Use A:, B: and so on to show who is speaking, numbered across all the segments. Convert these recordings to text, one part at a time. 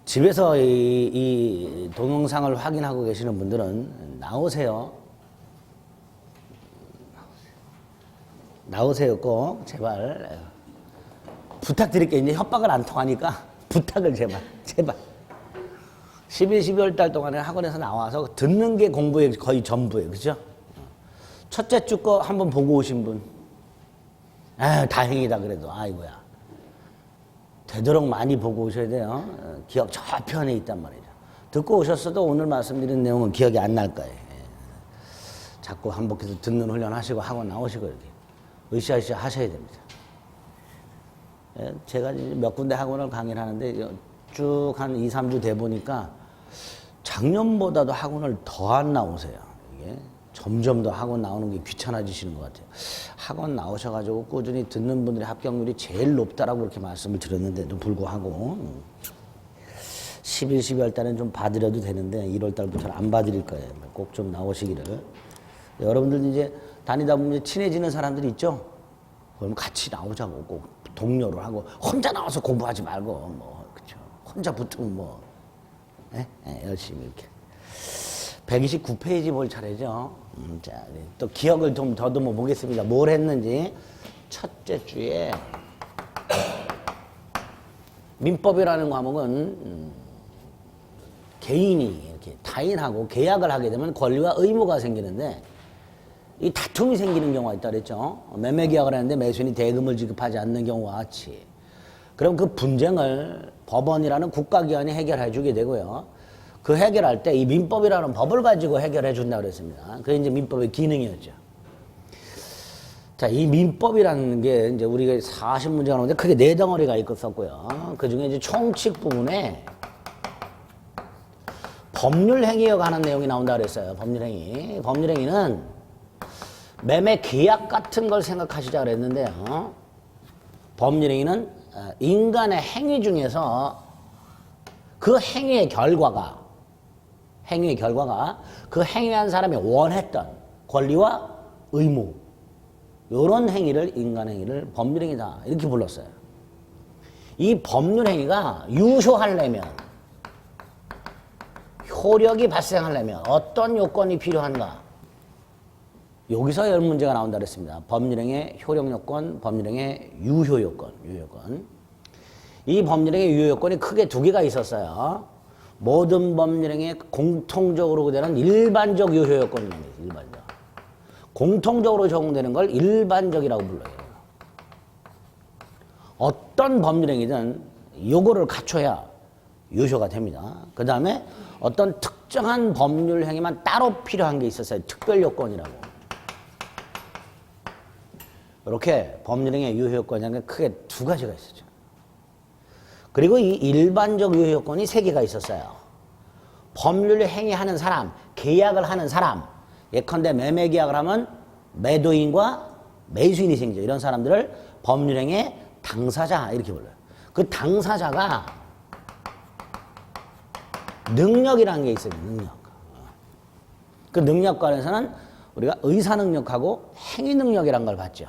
A: 집에서 이 동영상을 확인하고 계시는 분들은 나오세요. 나오세요 꼭 제발. 부탁드릴게요. 이제 협박을 안 통하니까 부탁을 제발. 11, 12월 달 동안에 학원에서 나와서 듣는 게 공부의 거의 전부예요. 그죠? 첫째 주 거 한번 보고 오신 분. 아, 다행이다 그래도. 아이고야. 되도록 많이 보고 오셔야 돼요. 기억 저편에 있단 말이죠. 듣고 오셨어도 오늘 말씀드린 내용은 기억이 안 날 거예요. 자꾸 반복해서 듣는 훈련하시고 학원 나오시고 이렇게 으쌰으쌰 하셔야 됩니다. 제가 몇 군데 학원을 강의를 하는데 쭉 한 2, 3주 돼 보니까 작년보다도 학원을 더 안 나오세요. 이게 점점 더 학원 나오는 게 귀찮아지시는 것 같아요. 학원 나오셔가지고 꾸준히 듣는 분들의 합격률이 제일 높다라고 그렇게 말씀을 드렸는데도 불구하고 11, 12월 달엔 좀 봐드려도 되는데 1월 달부터는 안 봐드릴 거예요. 꼭 좀 나오시기를. 여러분들 이제 다니다 보면 친해지는 사람들이 있죠? 그럼 같이 나오자고 꼭 동료를 하고 혼자 나와서 공부하지 말고 뭐 그쵸? 혼자 붙으면 뭐 열심히 이렇게 129페이지 볼 차례죠. 자, 또 기억을 좀 더듬어 보겠습니다. 뭘 했는지. 첫째 주에 민법이라는 과목은 개인이 이렇게 타인하고 계약을 하게 되면 권리와 의무가 생기는데 이 다툼이 생기는 경우가 있다 그랬죠. 매매 계약을 하는데 매수인이 대금을 지급하지 않는 경우와 같이. 그럼 그 분쟁을 법원이라는 국가기관이 해결해 주게 되고요. 그 해결할 때 이 민법이라는 법을 가지고 해결해 준다 그랬습니다. 그게 이제 민법의 기능이었죠. 자, 이 민법이라는 게 이제 우리가 40문제가 나오는데 크게 4덩어리가 있었고요. 그 중에 이제 총칙 부분에 법률 행위에 관한 내용이 나온다 그랬어요. 법률 행위. 법률 행위는 매매 계약 같은 걸 생각하시자 그랬는데요. 법률 행위는 인간의 행위 중에서 그 행위의 결과가 그 행위한 사람이 원했던 권리와 의무, 이런 행위를 인간행위를 법률행위다 이렇게 불렀어요. 이 법률행위가 유효하려면, 효력이 발생하려면 어떤 요건이 필요한가? 여기서 열 문제가 나온다 그랬습니다. 법률행위의 효력요건, 법률행위의 유효요건. 이 법률행위의 유효요건이 크게 2개가 있었어요. 모든 법률행위에 공통적으로 되는 일반적 유효요건이 있는 거죠. 일반적. 공통적으로 적용되는 걸 일반적이라고 불러요. 어떤 법률행위든 요거를 갖춰야 유효가 됩니다. 그 다음에 어떤 특정한 법률행위만 따로 필요한 게 있었어요. 특별요건이라고. 이렇게 법률행위의 유효요건이 크게 2가지가 있었죠. 그리고 이 일반적 유효요건이 3개가 있었어요. 법률 행위하는 사람, 계약을 하는 사람, 예컨대 매매 계약을 하면 매도인과 매수인이 생기죠. 이런 사람들을 법률 행위의 당사자 이렇게 불러요. 그 당사자가 능력이라는 게 있어요. 능력. 그 능력관에서는 우리가 의사능력하고 행위능력이라는 걸 봤죠.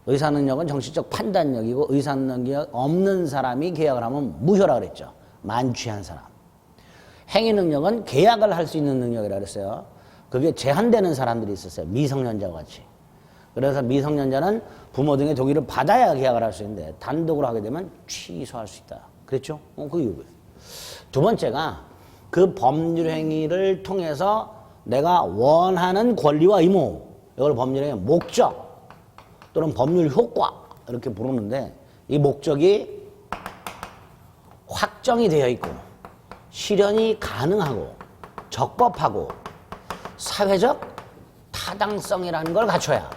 A: 의사능력은 정신적 판단력이고 의사능력 없는 사람이 계약을 하면 무효라 그랬죠. 만취한 사람. 행위능력은 계약을 할 수 있는 능력이라 그랬어요. 그게 제한되는 사람들이 있었어요. 미성년자와 같이. 그래서 미성년자는 부모 등의 동의를 받아야 계약을 할 수 있는데 단독으로 하게 되면 취소할 수 있다. 그랬죠? 그게 이거예요. 2번째가 그 법률 행위를 통해서 내가 원하는 권리와 의무, 이걸 법률행위의 목적 또는 법률 효과 이렇게 부르는데 이 목적이 확정이 되어 있고 실현이 가능하고 적법하고 사회적 타당성이라는 걸 갖춰야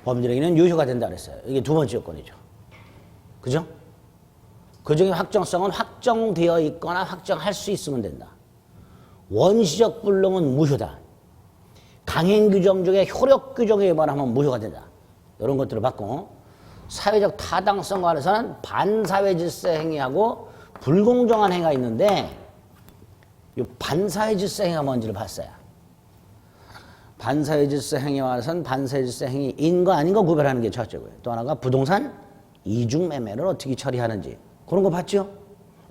A: 법률행위는 유효가 된다 그랬어요. 이게 2번째 요건이죠. 그죠? 그 중에 확정성은 확정되어 있거나 확정할 수 있으면 된다. 원시적 불능은 무효다. 강행규정 중에 효력규정에 위반하면 무효가 된다. 이런 것들을 받고 사회적 타당성과 관해서는 반사회질서 행위하고 불공정한 행위가 있는데 이 반사회질서 행위가 뭔지를 봤어요. 반사회질서 행위와 관해서는 반사회질서 행위인과 아닌가 구별하는 게 첫째고요. 또 하나가 부동산 이중매매를 어떻게 처리하는지 그런 거 봤죠?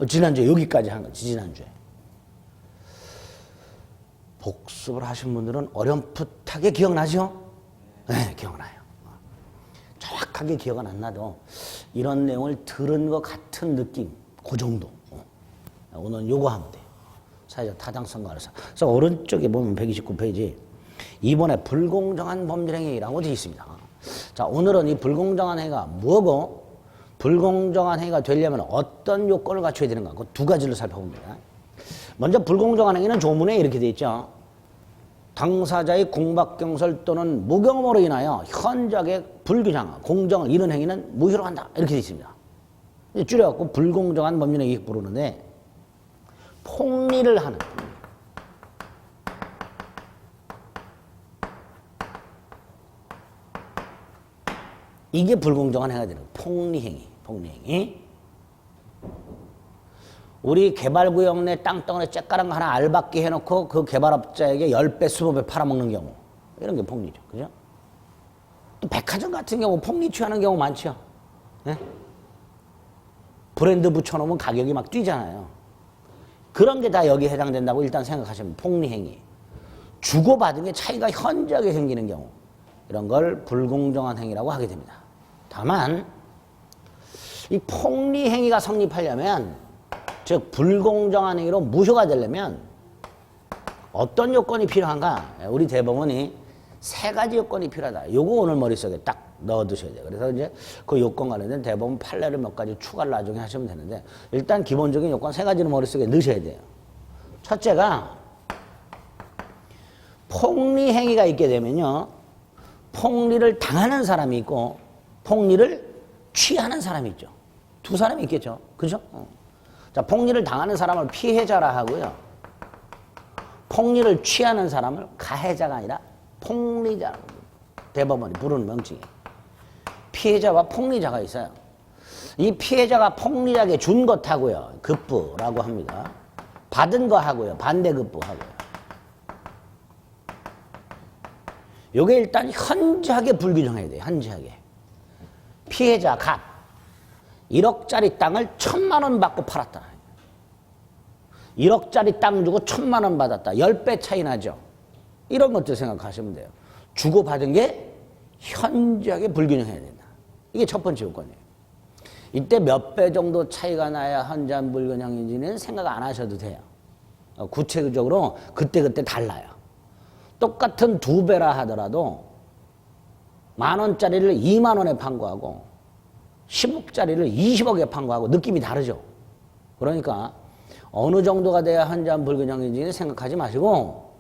A: 지난주에 여기까지 한 거지, 지난주에. 복습을 하신 분들은 어렴풋하게 기억나죠? 네, 기억나요. 정확하게 기억은 안 나도 이런 내용을 들은 것 같은 느낌, 그 정도. 오늘 요거 하면 돼요. 사회적 타당성과 알아서. 그래서 오른쪽에 보면 129페이지 이번에 불공정한 법률행위라고 되어 있습니다. 자, 오늘은 이 불공정한 행위가 뭐고 불공정한 행위가 되려면 어떤 요건을 갖춰야 되는가 그 두 가지를 살펴봅니다. 먼저 불공정한 행위는 조문에 이렇게 되어 있죠. 당사자의 공박경설 또는 무경험으로 인하여 현저하게 불균형, 공정을 이룬 행위는 무효로 한다. 이렇게 되어 있습니다. 줄여갖고 불공정한 법률행위 부르는데 폭리를 하는 이게 불공정한 행위가 되는 거예요. 폭리행위, 폭리행위. 우리 개발구역 내 땅덩어리 쬐까란 거 하나 알박기 해놓고 그 개발업자에게 10배, 20배 팔아먹는 경우. 이런 게 폭리죠. 그죠? 또 백화점 같은 경우 폭리 취하는 경우 많죠. 네? 브랜드 붙여놓으면 가격이 막 뛰잖아요. 그런 게 다 여기에 해당된다고 일단 생각하시면 폭리행위. 주고받은 게 차이가 현저하게 생기는 경우. 이런 걸 불공정한 행위라고 하게 됩니다. 다만 이 폭리행위가 성립하려면 즉 불공정한 행위로 무효가 되려면 어떤 요건이 필요한가? 우리 대법원이 세 가지 요건이 필요하다. 요거 오늘 머릿속에 딱 넣어두셔야 돼요. 그래서 이제 그 요건 관련된 대법원 판례를 몇 가지 추가를 나중에 하시면 되는데 일단 기본적인 요건 세 가지는 머릿속에 넣으셔야 돼요. 첫째가 폭리행위가 있게 되면요. 폭리를 당하는 사람이 있고 폭리를 취하는 사람이 있죠. 두 사람이 있겠죠. 그죠? 자, 폭리를 당하는 사람을 피해자라 하고요. 폭리를 취하는 사람을 가해자가 아니라 폭리자. 대법원이 부르는 명칭이에요. 피해자와 폭리자가 있어요. 이 피해자가 폭리자에게 준 것하고요. 급부라고 합니다. 받은 거 하고요. 반대급부 하고요. 요게 일단 현저하게 불균형해야 돼요. 현저하게. 피해자 갑 1억짜리 땅을 1,000만 원 받고 팔았다. 1억짜리 땅 주고 1,000만 원 받았다. 10배 차이 나죠. 이런 것들 생각하시면 돼요. 주고받은 게 현저하게 불균형해야 된다. 이게 첫 번째 요건이에요. 이때 몇 배 정도 차이가 나야 현저한 불균형인지는 생각 안 하셔도 돼요. 구체적으로 그때그때 달라요. 똑같은 2배라 하더라도 10,000원짜리를 2만 원에 판 거하고 10억짜리를 20억에 판 거하고 느낌이 다르죠. 그러니까 어느 정도가 돼야 현저한 불균형인지는 생각하지 마시고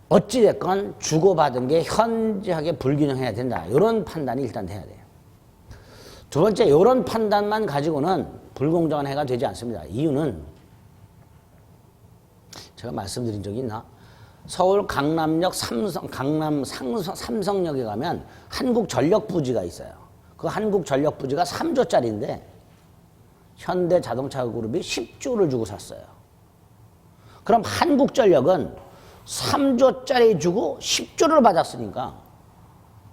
A: 어찌됐건 주고받은 게 현저하게 불균형해야 된다. 이런 판단이 일단 돼야 돼요. 두 번째, 이런 판단만 가지고는 불공정한 행위가 되지 않습니다. 이유는 제가 말씀드린 적이 있나? 서울 강남역 삼성역에 가면 한국전력부지가 있어요. 그 한국전력부지가 3조짜리인데 현대자동차그룹이 10조를 주고 샀어요. 그럼 한국전력은 3조짜리 주고 10조를 받았으니까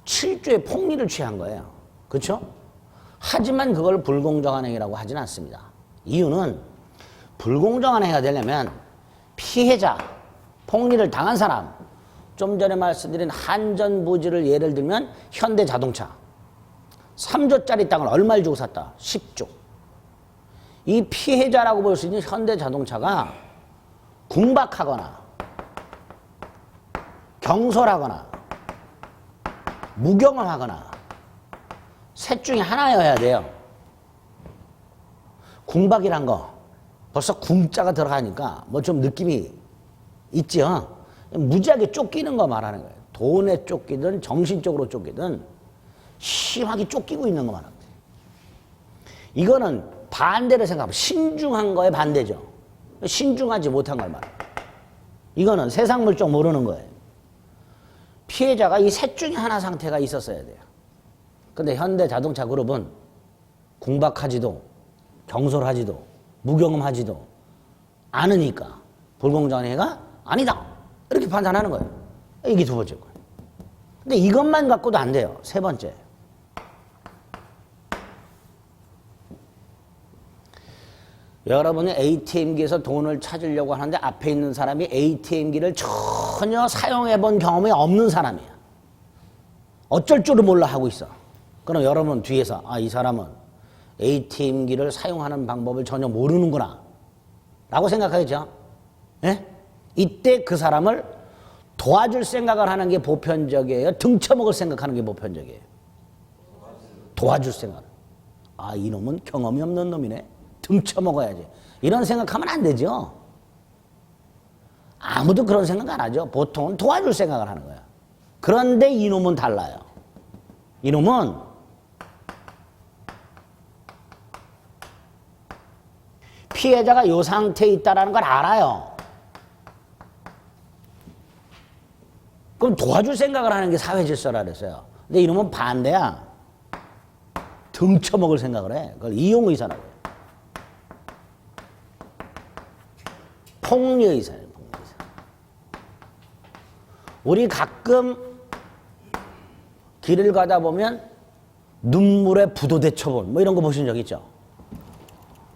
A: 7조의 폭리를 취한 거예요. 그렇죠? 하지만 그걸 불공정한 행위라고 하진 않습니다. 이유는 불공정한 행위가 되려면 피해자, 폭리를 당한 사람, 좀 전에 말씀드린 한전부지를 예를 들면 현대자동차 3조짜리 땅을 얼마를 주고 샀다? 10조. 이 피해자라고 볼 수 있는 현대자동차가 궁박하거나 경솔하거나 무경험하거나 셋 중에 하나여야 돼요. 궁박이란 거 벌써 궁자가 들어가니까 뭐 좀 느낌이 있죠. 무지하게 쫓기는 거 말하는 거예요. 돈에 쫓기든 정신적으로 쫓기든 심하게 쫓기고 있는 거 말하는 거예요. 이거는 반대로 생각하면 신중한 거에 반대죠. 신중하지 못한 걸 말해요. 이거는 세상 물정 모르는 거예요. 피해자가 이 셋 중에 하나 상태가 있었어야 돼요. 근데 현대자동차 그룹은 궁박하지도 경솔하지도 무경험하지도 않으니까 불공정한 행위가 아니다. 이렇게 판단하는 거예요. 이게 두 번째 거예요. 근데 이것만 갖고도 안 돼요. 세 번째. 여러분이 ATM기에서 돈을 찾으려고 하는데 앞에 있는 사람이 ATM기를 전혀 사용해 본 경험이 없는 사람이야. 어쩔 줄을 몰라 하고 있어. 그럼 여러분 뒤에서 이 사람은 ATM기를 사용하는 방법을 전혀 모르는구나 라고 생각하겠죠. 예? 이때 그 사람을 도와줄 생각을 하는 게 보편적이에요? 등쳐먹을 생각하는 게 보편적이에요? 도와줄 생각. 이놈은 경험이 없는 놈이네. 등쳐먹어야지. 이런 생각하면 안 되죠. 아무도 그런 생각 안 하죠. 보통은 도와줄 생각을 하는 거야. 그런데 이놈은 달라요. 이놈은 피해자가 이 상태에 있다는 걸 알아요. 그럼 도와줄 생각을 하는 게 사회 질서라 그랬어요. 근데 이놈은 반대야. 등쳐먹을 생각을 해. 그걸 이용의사라고 해요. 폭리의사예요. 폭리의사. 우리 가끔 길을 가다 보면 눈물에 부도 대처본 뭐 이런 거 보신 적 있죠?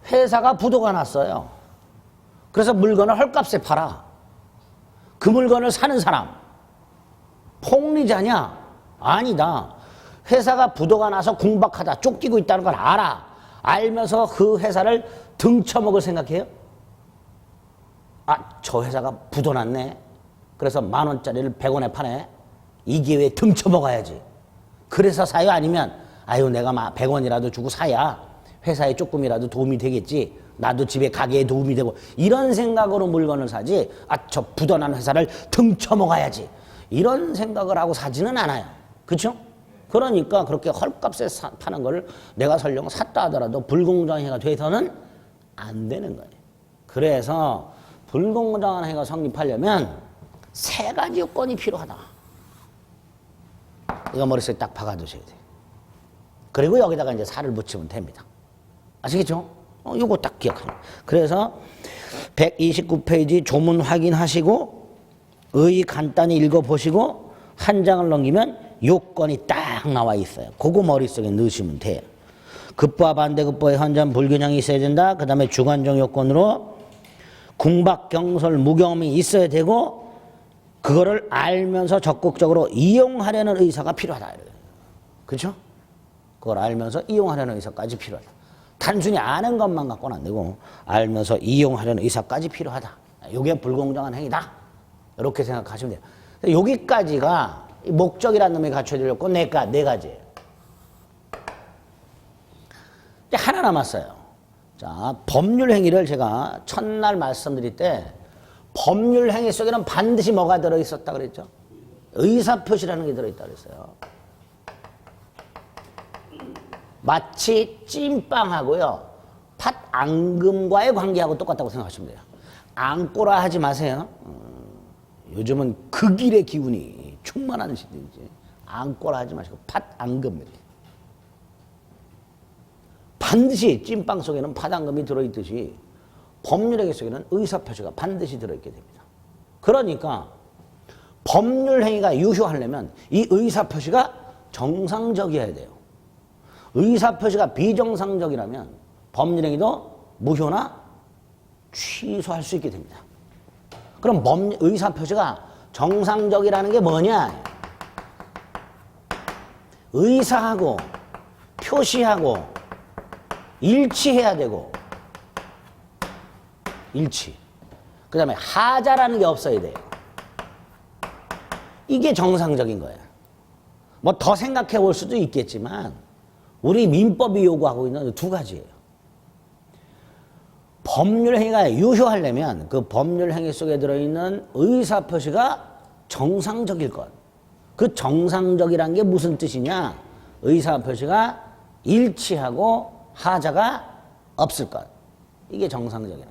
A: 회사가 부도가 났어요. 그래서 물건을 헐값에 팔아. 그 물건을 사는 사람 폭리자냐? 아니다. 회사가 부도가 나서 궁박하다 쫓기고 있다는 걸 알아. 알면서 그 회사를 등쳐먹을 생각해요? 저 회사가 부도 났네. 그래서 10,000원짜리를 100원에 파네. 이 기회에 등쳐먹어야지. 그래서 사요? 아니면 내가 100원이라도 주고 사야 회사에 조금이라도 도움이 되겠지. 나도 집에 가게에 도움이 되고. 이런 생각으로 물건을 사지. 저 부도 난 회사를 등쳐먹어야지. 이런 생각을 하고 사지는 않아요. 그렇죠? 그러니까 그렇게 헐값에 파는 걸 내가 설령 샀다 하더라도 불공정한 행위가 돼서는 안 되는 거예요. 그래서 불공정한 행위가 성립하려면 3가지 요건이 필요하다. 이거 머릿속에 딱 박아두셔야 돼요. 그리고 여기다가 이제 살을 붙이면 됩니다. 아시겠죠? 요거 딱 기억하세요. 그래서 129페이지 조문 확인하시고 간단히 읽어보시고 한 장을 넘기면 요건이 딱 나와 있어요. 그거 머릿속에 넣으시면 돼요. 급부와 반대급부의 현저한 불균형이 있어야 된다. 그 다음에 주관적 요건으로 궁박경솔 무경험이 있어야 되고 그거를 알면서 적극적으로 이용하려는 의사가 필요하다. 그렇죠? 그걸 알면서 이용하려는 의사까지 필요하다. 단순히 아는 것만 갖고는 안 되고 알면서 이용하려는 의사까지 필요하다. 이게 불공정한 행위다. 이렇게 생각하시면 돼요. 여기까지가 목적이라는 놈이 갖춰질 요건 네 가지예요. 이제 하나 남았어요. 자, 법률 행위를 제가 첫날 말씀드릴 때 법률 행위 속에는 반드시 뭐가 들어있었다 그랬죠? 의사표시라는 게 들어있다 그랬어요. 마치 찐빵하고요 팥앙금과의 관계하고 똑같다고 생각하시면 돼요. 앙꼬라 하지 마세요. 요즘은 극일의 기운이 충만한 시대이지. 앙꼬라 하지 마시고 팥앙금. 반드시 찐빵 속에는 팥앙금이 들어있듯이 법률행위 속에는 의사표시가 반드시 들어있게 됩니다. 그러니까 법률행위가 유효하려면 이 의사표시가 정상적이어야 돼요. 의사표시가 비정상적이라면 법률행위도 무효나 취소할 수 있게 됩니다. 그럼 의사표시가 정상적이라는 게 뭐냐? 의사하고 표시하고 일치해야 되고 일치. 그 다음에 하자라는 게 없어야 돼요. 이게 정상적인 거예요. 뭐 더 생각해 볼 수도 있겠지만 우리 민법이 요구하고 있는 2가지예요. 법률행위가 유효하려면 그 법률행위 속에 들어있는 의사표시가 정상적일 것. 그 정상적이란 게 무슨 뜻이냐? 의사표시가 일치하고 하자가 없을 것. 이게 정상적이라.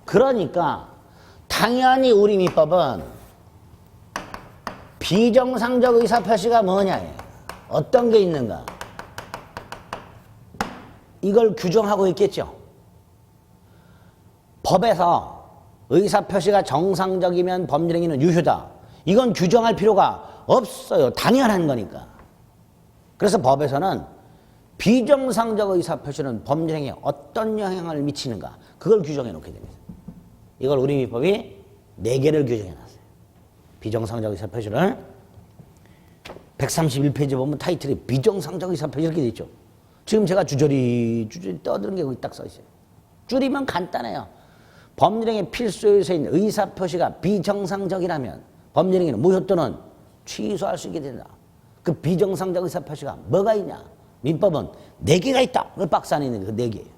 A: 그러니까 당연히 우리 민법은 비정상적 의사표시가 뭐냐? 어떤 게 있는가? 이걸 규정하고 있겠죠. 법에서 의사표시가 정상적이면 법률행위는 유효다. 이건 규정할 필요가 없어요. 당연한 거니까. 그래서 법에서는 비정상적 의사표시는 법률행위에 어떤 영향을 미치는가 그걸 규정해 놓게 됩니다. 이걸 우리 민법이 4개를 규정해 놨어요. 비정상적 의사표시를 131페이지 보면 타이틀이 비정상적 의사표시 이렇게 돼 있죠. 지금 제가 주저리 떠드는 게 거기 딱 써 있어요. 줄이면 간단해요. 법률행위 필수 요소인 의사표시가 비정상적이라면 법률행위는 무효 또는 취소할 수 있게 된다. 그 비정상적 의사표시가 뭐가 있냐? 민법은 4개가 있다. 그 박스 안에 있는 그 4개예요.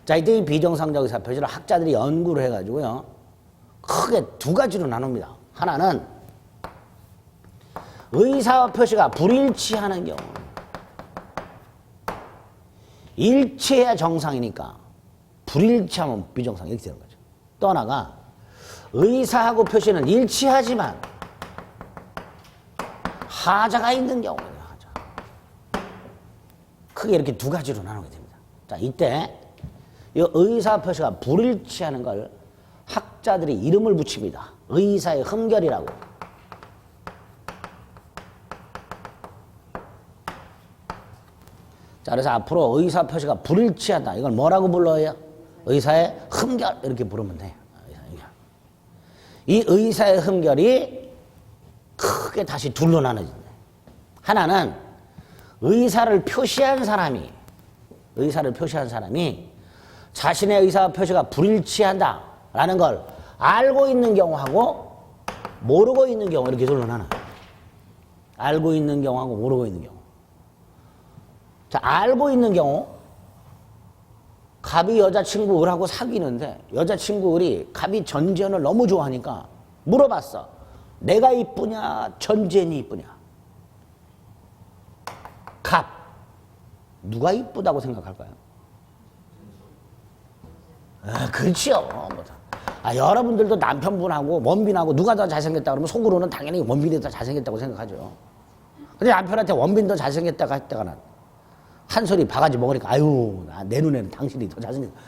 A: 자, 이때 이 비정상적 의사표시를 학자들이 연구를 해가지고요. 크게 2가지로 나눕니다. 하나는 의사표시가 불일치하는 경우. 일치해야 정상이니까 불일치하면 비정상 이렇게 되는 거죠. 또 하나가 의사하고 표시는 일치하지만 하자가 있는 경우예요. 하자. 크게 이렇게 2가지로 나누게 됩니다. 자, 이때 이 의사 표시가 불일치하는 걸 학자들이 이름을 붙입니다. 의사의 흠결이라고. 자, 그래서 앞으로 의사 표시가 불일치하다. 이걸 뭐라고 불러요? 의사의 흠결 이렇게 부르면 돼요. 이 의사의 흠결이 크게 다시 2로 나눠진다. 하나는 의사를 표시한 사람이 자신의 의사 표시가 불일치한다라는 걸 알고 있는 경우하고 모르고 있는 경우 이렇게 2로 나눠요. 알고 있는 경우하고 모르고 있는 경우. 자, 알고 있는 경우 갑이 여자친구 을하고 사귀는데 여자친구 을이 갑이 전지현을 너무 좋아하니까 물어봤어. 내가 이쁘냐 전지현이 이쁘냐. 갑 누가 이쁘다고 생각할까요? 그렇지요. 여러분들도 남편분하고 원빈하고 누가 더 잘생겼다 그러면 속으로는 당연히 원빈이 더 잘생겼다고 생각하죠. 근데 남편한테 원빈 더 잘생겼다고 했다가는 한 소리 바가지 먹으니까 아유 내 눈에는 당신이 더 잘생겼다.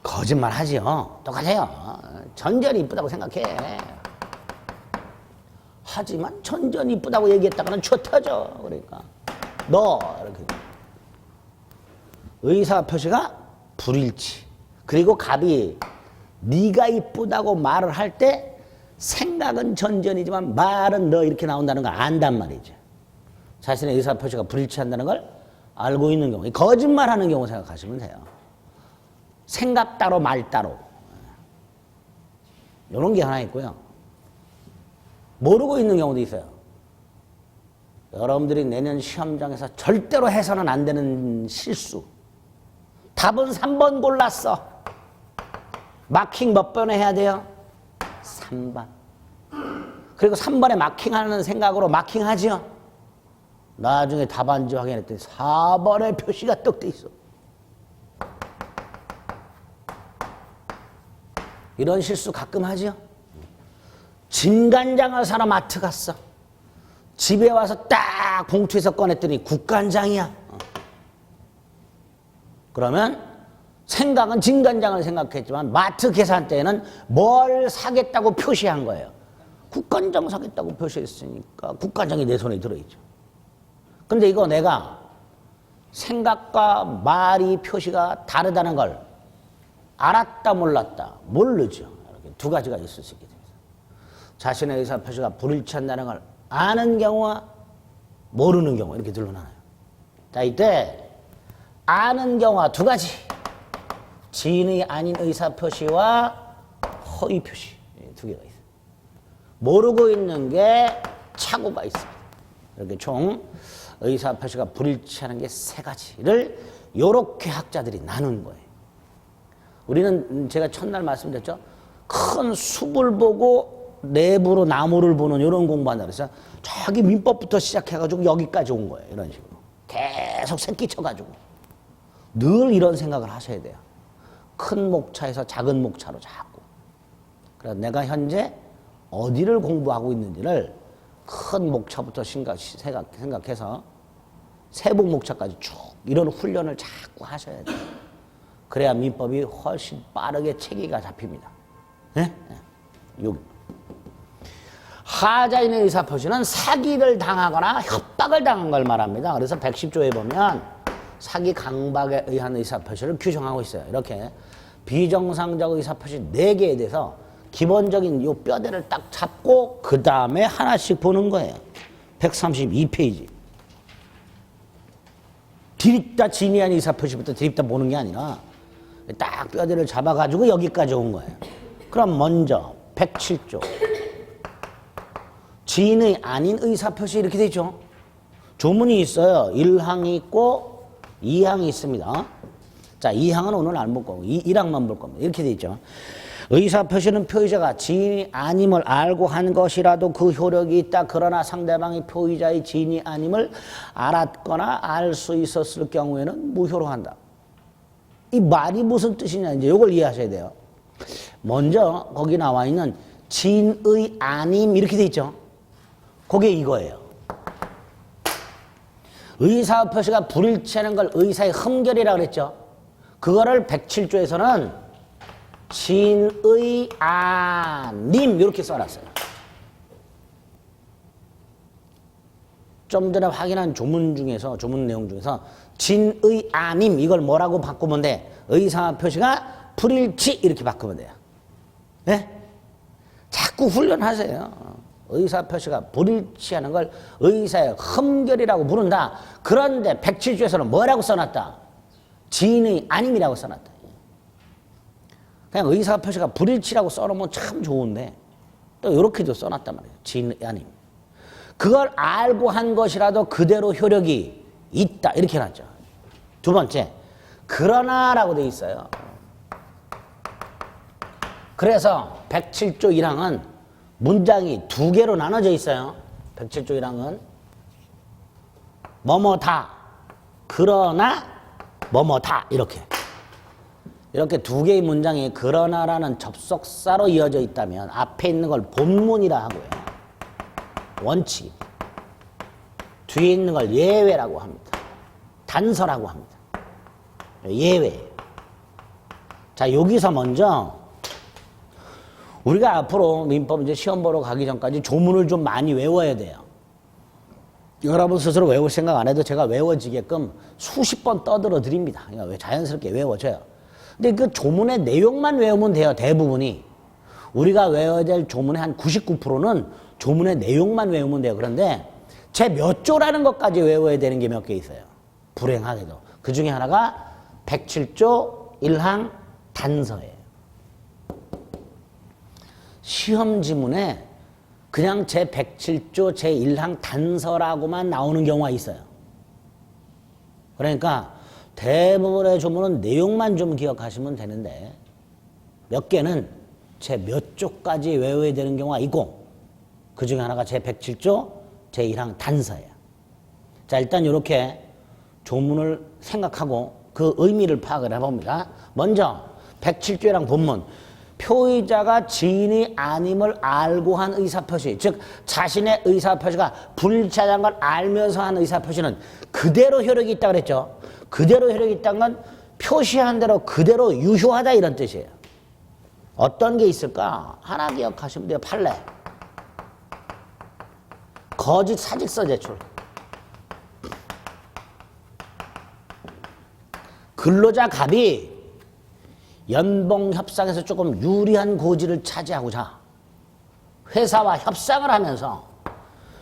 A: 거짓말 하지요. 똑같아요. 전전이 이쁘다고 생각해. 하지만 전전이 이쁘다고 얘기했다가는 추 터져. 그러니까 너 이렇게 의사 표시가 불일치. 그리고 갑이 네가 이쁘다고 말을 할 때 생각은 전전이지만 말은 너 이렇게 나온다는 걸 안단 말이죠. 자신의 의사 표시가 불일치한다는 걸 알고 있는 경우, 거짓말하는 경우 생각하시면 돼요. 생각 따로 말 따로 이런 게 하나 있고요. 모르고 있는 경우도 있어요. 여러분들이 내년 시험장에서 절대로 해서는 안 되는 실수. 답은 3번 골랐어. 마킹 몇 번에 해야 돼요? 3번. 그리고 3번에 마킹하는 생각으로 마킹하죠. 나중에 답안지 확인했더니 4번에 표시가 떡 돼 있어. 이런 실수 가끔 하죠. 진간장을 사러 마트 갔어. 집에 와서 딱 봉투에서 꺼냈더니 국간장이야. 그러면 생각은 진간장을 생각했지만 마트 계산대에는 뭘 사겠다고 표시한 거예요. 국간장 사겠다고 표시했으니까 국간장이 내 손에 들어있죠. 근데 이거 내가 생각과 말이 표시가 다르다는 걸 알았다 몰랐다 모르죠. 이렇게 2가지가 있을 수 있게 됩니다. 자신의 의사 표시가 불일치한다는 걸 아는 경우와 모르는 경우 이렇게 둘로 나눠요. 자, 이때 아는 경우가 2가지. 진의 아닌 의사 표시와 허위 표시 2개가 있어요. 모르고 있는 게 착오가 있습니다. 이렇게 총 의사 표시가 불일치하는 게 3가지를 이렇게 학자들이 나눈 거예요. 우리는 제가 첫날 말씀드렸죠. 큰 숲을 보고 내부로 나무를 보는 이런 공부한다 그래서 저기 민법부터 시작해가지고 여기까지 온 거예요. 이런 식으로. 계속 새끼 쳐가지고. 늘 이런 생각을 하셔야 돼요. 큰 목차에서 작은 목차로 자꾸. 그래서 내가 현재 어디를 공부하고 있는지를 큰 목차부터 생각해서 세부 목차까지 쭉 이런 훈련을 자꾸 하셔야 돼요. 그래야 민법이 훨씬 빠르게 체계가 잡힙니다. 네? 여기. 하자인의 의사표시는 사기를 당하거나 협박을 당한 걸 말합니다. 그래서 110조에 보면 사기 강박에 의한 의사표시를 규정하고 있어요. 이렇게 비정상적 의사표시 4개에 대해서 기본적인 요 뼈대를 딱 잡고 그 다음에 하나씩 보는 거예요. 132페이지. 디립다 진이한 의사표시부터 디립다 보는 게 아니라 딱 뼈대를 잡아가지고 여기까지 온 거예요. 그럼 먼저 107조. 진의 아닌 의사표시 이렇게 돼 있죠. 조문이 있어요. 1항이 있고 2항이 있습니다. 자, 2항은 오늘 안 볼 거고 1항만 볼 겁니다. 이렇게 돼 있죠. 의사표시는 표의자가 진이 아님을 알고 한 것이라도 그 효력이 있다. 그러나 상대방이 표의자의 진이 아님을 알았거나 알 수 있었을 경우에는 무효로 한다. 이 말이 무슨 뜻이냐 이제 이걸 이해하셔야 돼요. 먼저 거기 나와 있는 진의 아님 이렇게 돼 있죠. 그게 이거예요. 의사표시가 불일치하는 걸 의사의 흠결이라고 그랬죠. 그거를 107조에서는 진의 아님 이렇게 써놨어요. 좀 전에 확인한 조문 중에서 조문 내용 중에서 진의 아님 이걸 뭐라고 바꾸면 돼? 의사표시가 불일치 이렇게 바꾸면 돼요. 네? 자꾸 훈련하세요. 의사표시가 불일치하는 걸 의사의 흠결이라고 부른다. 그런데 107조에서는 뭐라고 써놨다? 진의 아님이라고 써놨다. 그냥 의사표시가 불일치라고 써놓으면 참 좋은데 또 이렇게도 써놨단 말이에요. 진의 아님. 그걸 알고 한 것이라도 그대로 효력이 있다. 이렇게 해놨죠. 두 번째, 그러나라고 돼 있어요. 그래서 107조 1항은 문장이 2개로 나눠져 있어요. 107조 1항은 뭐뭐다, 그러나 뭐뭐다 이렇게 2개의 문장이 그러나라는 접속사로 이어져 있다면 앞에 있는 걸 본문이라 하고요. 원칙. 뒤에 있는 걸 예외라고 합니다. 단서라고 합니다. 예외. 자, 여기서 먼저 우리가 앞으로 민법 이제 시험 보러 가기 전까지 조문을 좀 많이 외워야 돼요. 여러분 스스로 외울 생각 안 해도 제가 외워지게끔 수십 번 떠들어 드립니다. 그러니까 자연스럽게 외워져요. 근데 그 조문의 내용만 외우면 돼요. 대부분이. 우리가 외워야 될 조문의 한 99%는 조문의 내용만 외우면 돼요. 그런데 제 몇 조라는 것까지 외워야 되는 게 몇 개 있어요. 불행하게도. 그 중에 하나가 107조 1항 단서예요. 시험 지문에 그냥 제 107조 제 1항 단서라고만 나오는 경우가 있어요. 그러니까 대부분의 조문은 내용만 좀 기억하시면 되는데 몇 개는 제 몇 조까지 외워야 되는 경우가 있고 그 중에 하나가 제 107조 제 1항 단서예요. 자, 일단 이렇게 조문을 생각하고 그 의미를 파악을 해봅니다. 먼저 107조랑 본문. 표의자가 진이 아님을 알고 한 의사표시, 즉 자신의 의사표시가 불일치하다는 걸 알면서 한 의사표시는 그대로 효력이 있다 그랬죠. 그대로 효력이 있다는 건 표시한 대로 그대로 유효하다 이런 뜻이에요. 어떤 게 있을까? 하나 기억하시면 돼요. 판례. 거짓 사직서 제출. 근로자 갑이 연봉 협상에서 조금 유리한 고지를 차지하고자 회사와 협상을 하면서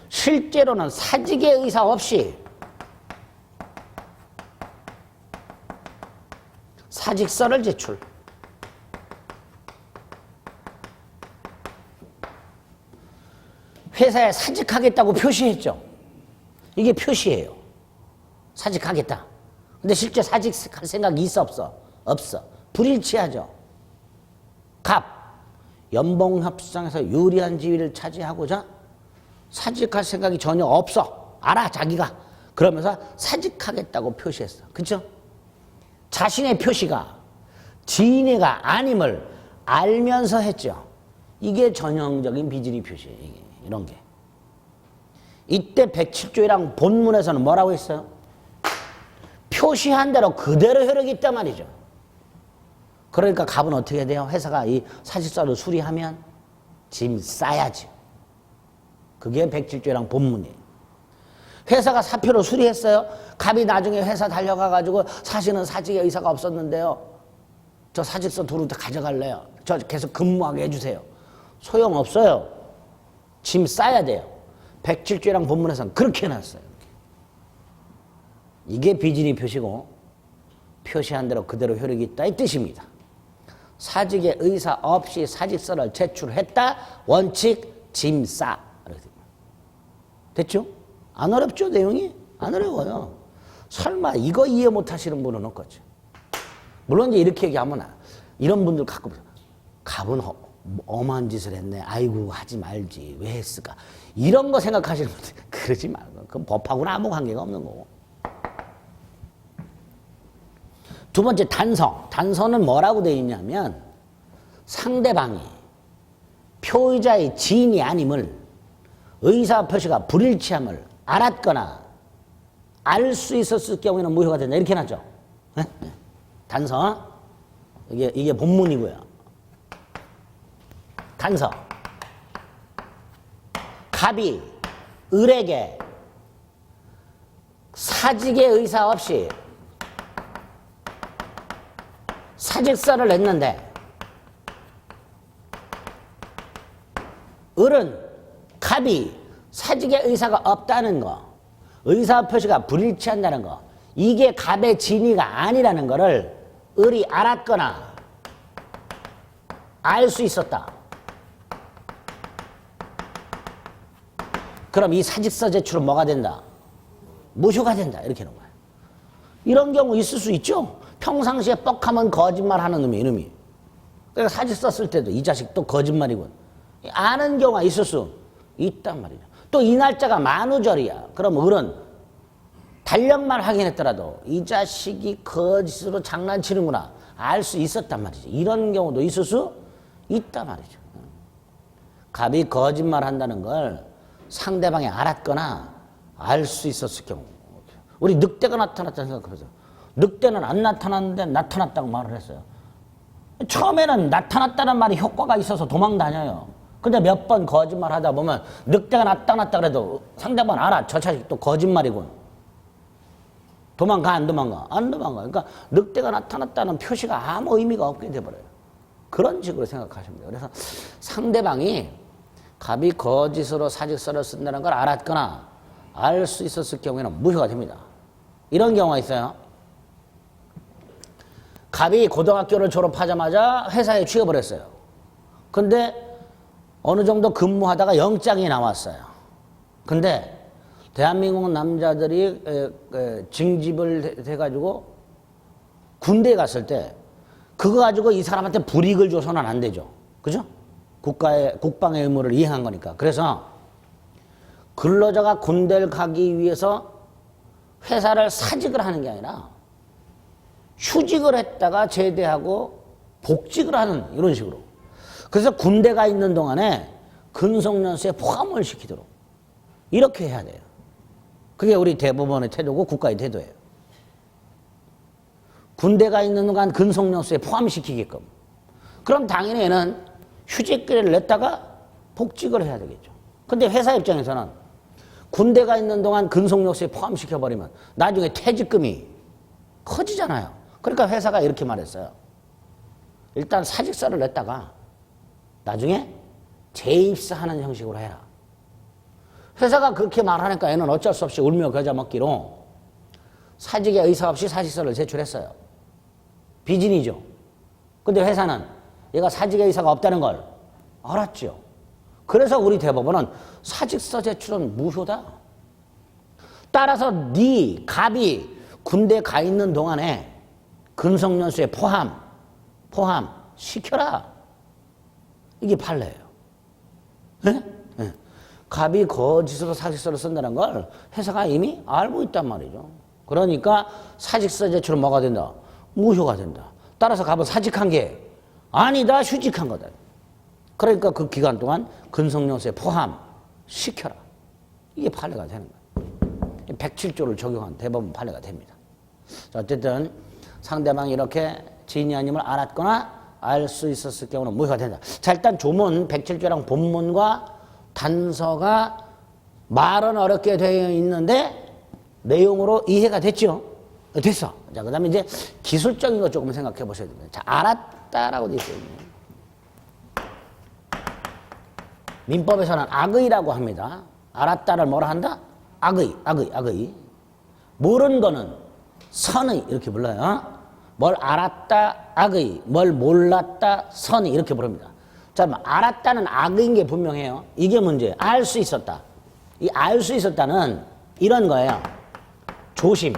A: 실제로는 사직의 의사 없이 사직서를 제출. 회사에 사직하겠다고 표시했죠. 이게 표시예요. 사직하겠다. 근데 실제 사직할 생각이 있어 없어? 없어. 불일치하죠. 갑, 연봉협상에서 유리한 지위를 차지하고자 사직할 생각이 전혀 없어. 알아, 자기가. 그러면서 사직하겠다고 표시했어. 그렇죠? 자신의 표시가 지인이가 아님을 알면서 했죠. 이게 전형적인 비질의 표시예요. 이런 게. 이때 107조랑 본문에서는 뭐라고 했어요? 표시한 대로 그대로 효력이 있단 말이죠. 그러니까 갑은 어떻게 해야 돼요? 회사가 이 사직서를 수리하면 짐 싸야지. 그게 107조랑 본문이에요. 회사가 사표를 수리했어요. 갑이 나중에 회사 달려가가지고 사실은 사직의 의사가 없었는데요. 저 사직서 도로 가져갈래요. 저 계속 근무하게 해주세요. 소용없어요. 짐 싸야 돼요. 107조랑 본문에서는 그렇게 해놨어요. 이게 비진이 표시고 표시한 대로 그대로 효력이 있다 이 뜻입니다. 사직의 의사 없이 사직서를 제출했다. 원칙 짐 싸. 됐죠? 안 어렵죠, 내용이? 안 어려워요. 설마 이거 이해 못 하시는 분은 없겠죠. 물론 이제 이렇게 얘기하면 이런 분들 가끔 갑은 엄한 짓을 했네. 아이고 하지 말지. 왜 했을까? 이런 거 생각하시는 분들 그러지 말고. 그건 법하고는 아무 관계가 없는 거고. 두 번째 단서. 단서는 뭐라고 되어 있냐면 상대방이 표의자의 지인이 아님을 의사표시가 불일치함을 알았거나 알 수 있었을 경우에는 무효가 된다. 이렇게 해놨죠. 네? 단서. 이게 본문이고요. 단서. 갑이 을에게 사직의 의사 없이 사직서를 냈는데 을은 갑이 사직의 의사가 없다는 거, 의사표시가 불일치한다는 거, 이게 갑의 진위가 아니라는 거를 을이 알았거나 알 수 있었다. 그럼 이 사직서 제출은 뭐가 된다? 무효가 된다. 이렇게 하는 거야. 이런 경우 있을 수 있죠. 평상시에 뻑하면 거짓말하는 이놈이. 그러니까 사직서 쓸 때도 이 자식 또 거짓말이군. 아는 경우가 있을 수 있단 말이죠. 또 이 날짜가 만우절이야. 그럼 을은 달력만 확인했더라도 이 자식이 거짓으로 장난치는구나 알 수 있었단 말이죠. 이런 경우도 있을 수 있단 말이죠. 갑이 거짓말한다는 걸 상대방이 알았거나 알 수 있었을 경우. 우리 늑대가 나타났다는 생각해보세요. 늑대는 안 나타났는데 나타났다고 말을 했어요. 처음에는 나타났다는 말이 효과가 있어서 도망 다녀요. 근데 몇 번 거짓말 하다 보면 늑대가 나타났다 그래도 상대방 알아. 저 자식 또 거짓말이군. 도망가 안 도망가? 안 도망가. 그러니까 늑대가 나타났다는 표시가 아무 의미가 없게 돼버려요. 그런 식으로 생각하시면 돼요. 그래서 상대방이 갑이 거짓으로 사직서를 쓴다는 걸 알았거나 알 수 있었을 경우에는 무효가 됩니다. 이런 경우가 있어요. 갑이 고등학교를 졸업하자마자 회사에 취업을 했어요. 근데 어느 정도 근무하다가 영장이 나왔어요. 근데 대한민국 남자들이 징집을 해가지고 군대에 갔을 때 그거 가지고 이 사람한테 불이익을 줘서는 안 되죠. 그죠? 국방의 의무를 이행한 거니까. 그래서 근로자가 군대를 가기 위해서 회사를 사직을 하는 게 아니라 휴직을 했다가 제대하고 복직을 하는 이런 식으로. 그래서 군대가 있는 동안에 근속연수에 포함을 시키도록 이렇게 해야 돼요. 그게 우리 대법원의 태도고 국가의 태도예요. 군대가 있는 동안 근속연수에 포함시키게끔. 그럼 당연히 얘는 휴직기를 냈다가 복직을 해야 되겠죠. 근데 회사 입장에서는 군대가 있는 동안 근속연수에 포함시켜버리면 나중에 퇴직금이 커지잖아요. 그러니까 회사가 이렇게 말했어요. 일단 사직서를 냈다가 나중에 재입사하는 형식으로 해라. 회사가 그렇게 말하니까 얘는 어쩔 수 없이 울며 겨자 먹기로 사직의 의사 없이 사직서를 제출했어요. 비진이죠. 근데 회사는 얘가 사직의 의사가 없다는 걸 알았죠. 그래서 우리 대법원은 사직서 제출은 무효다. 따라서 네 갑이 군대 가 있는 동안에 근속연수에 포함 시켜라. 이게 판례예요. 네? 네. 갑이 거짓으로 사직서를 쓴다는 걸 회사가 이미 알고 있단 말이죠. 그러니까 사직서 제출은 뭐가 된다? 무효가 된다. 따라서 갑은 사직한 게 아니다, 휴직한 거다. 그러니까 그 기간 동안 근속연수에 포함시켜라. 이게 판례가 되는 거예요. 107조를 적용한 대법원 판례가 됩니다. 자, 어쨌든 상대방이 이렇게 지인이 아님을 알았거나 알 수 있었을 경우는 무효가 된다. 자, 일단 조문 107조랑 본문과 단서가 말은 어렵게 되어 있는데 내용으로 이해가 됐죠? 됐어. 자, 그 다음에 이제 기술적인 거 조금 생각해 보셔야 됩니다. 자, 알았다라고 되어 있어요. 민법에서는 악의라고 합니다. 알았다를 뭐라 한다? 악의. 모르는 거는 선의 이렇게 불러요. 뭘 알았다 악의, 뭘 몰랐다 선의 이렇게 부릅니다. 자, 알았다는 악의인 게 분명해요. 이게 문제예요. 알 수 있었다. 이 알 수 있었다는 이런 거예요. 조심.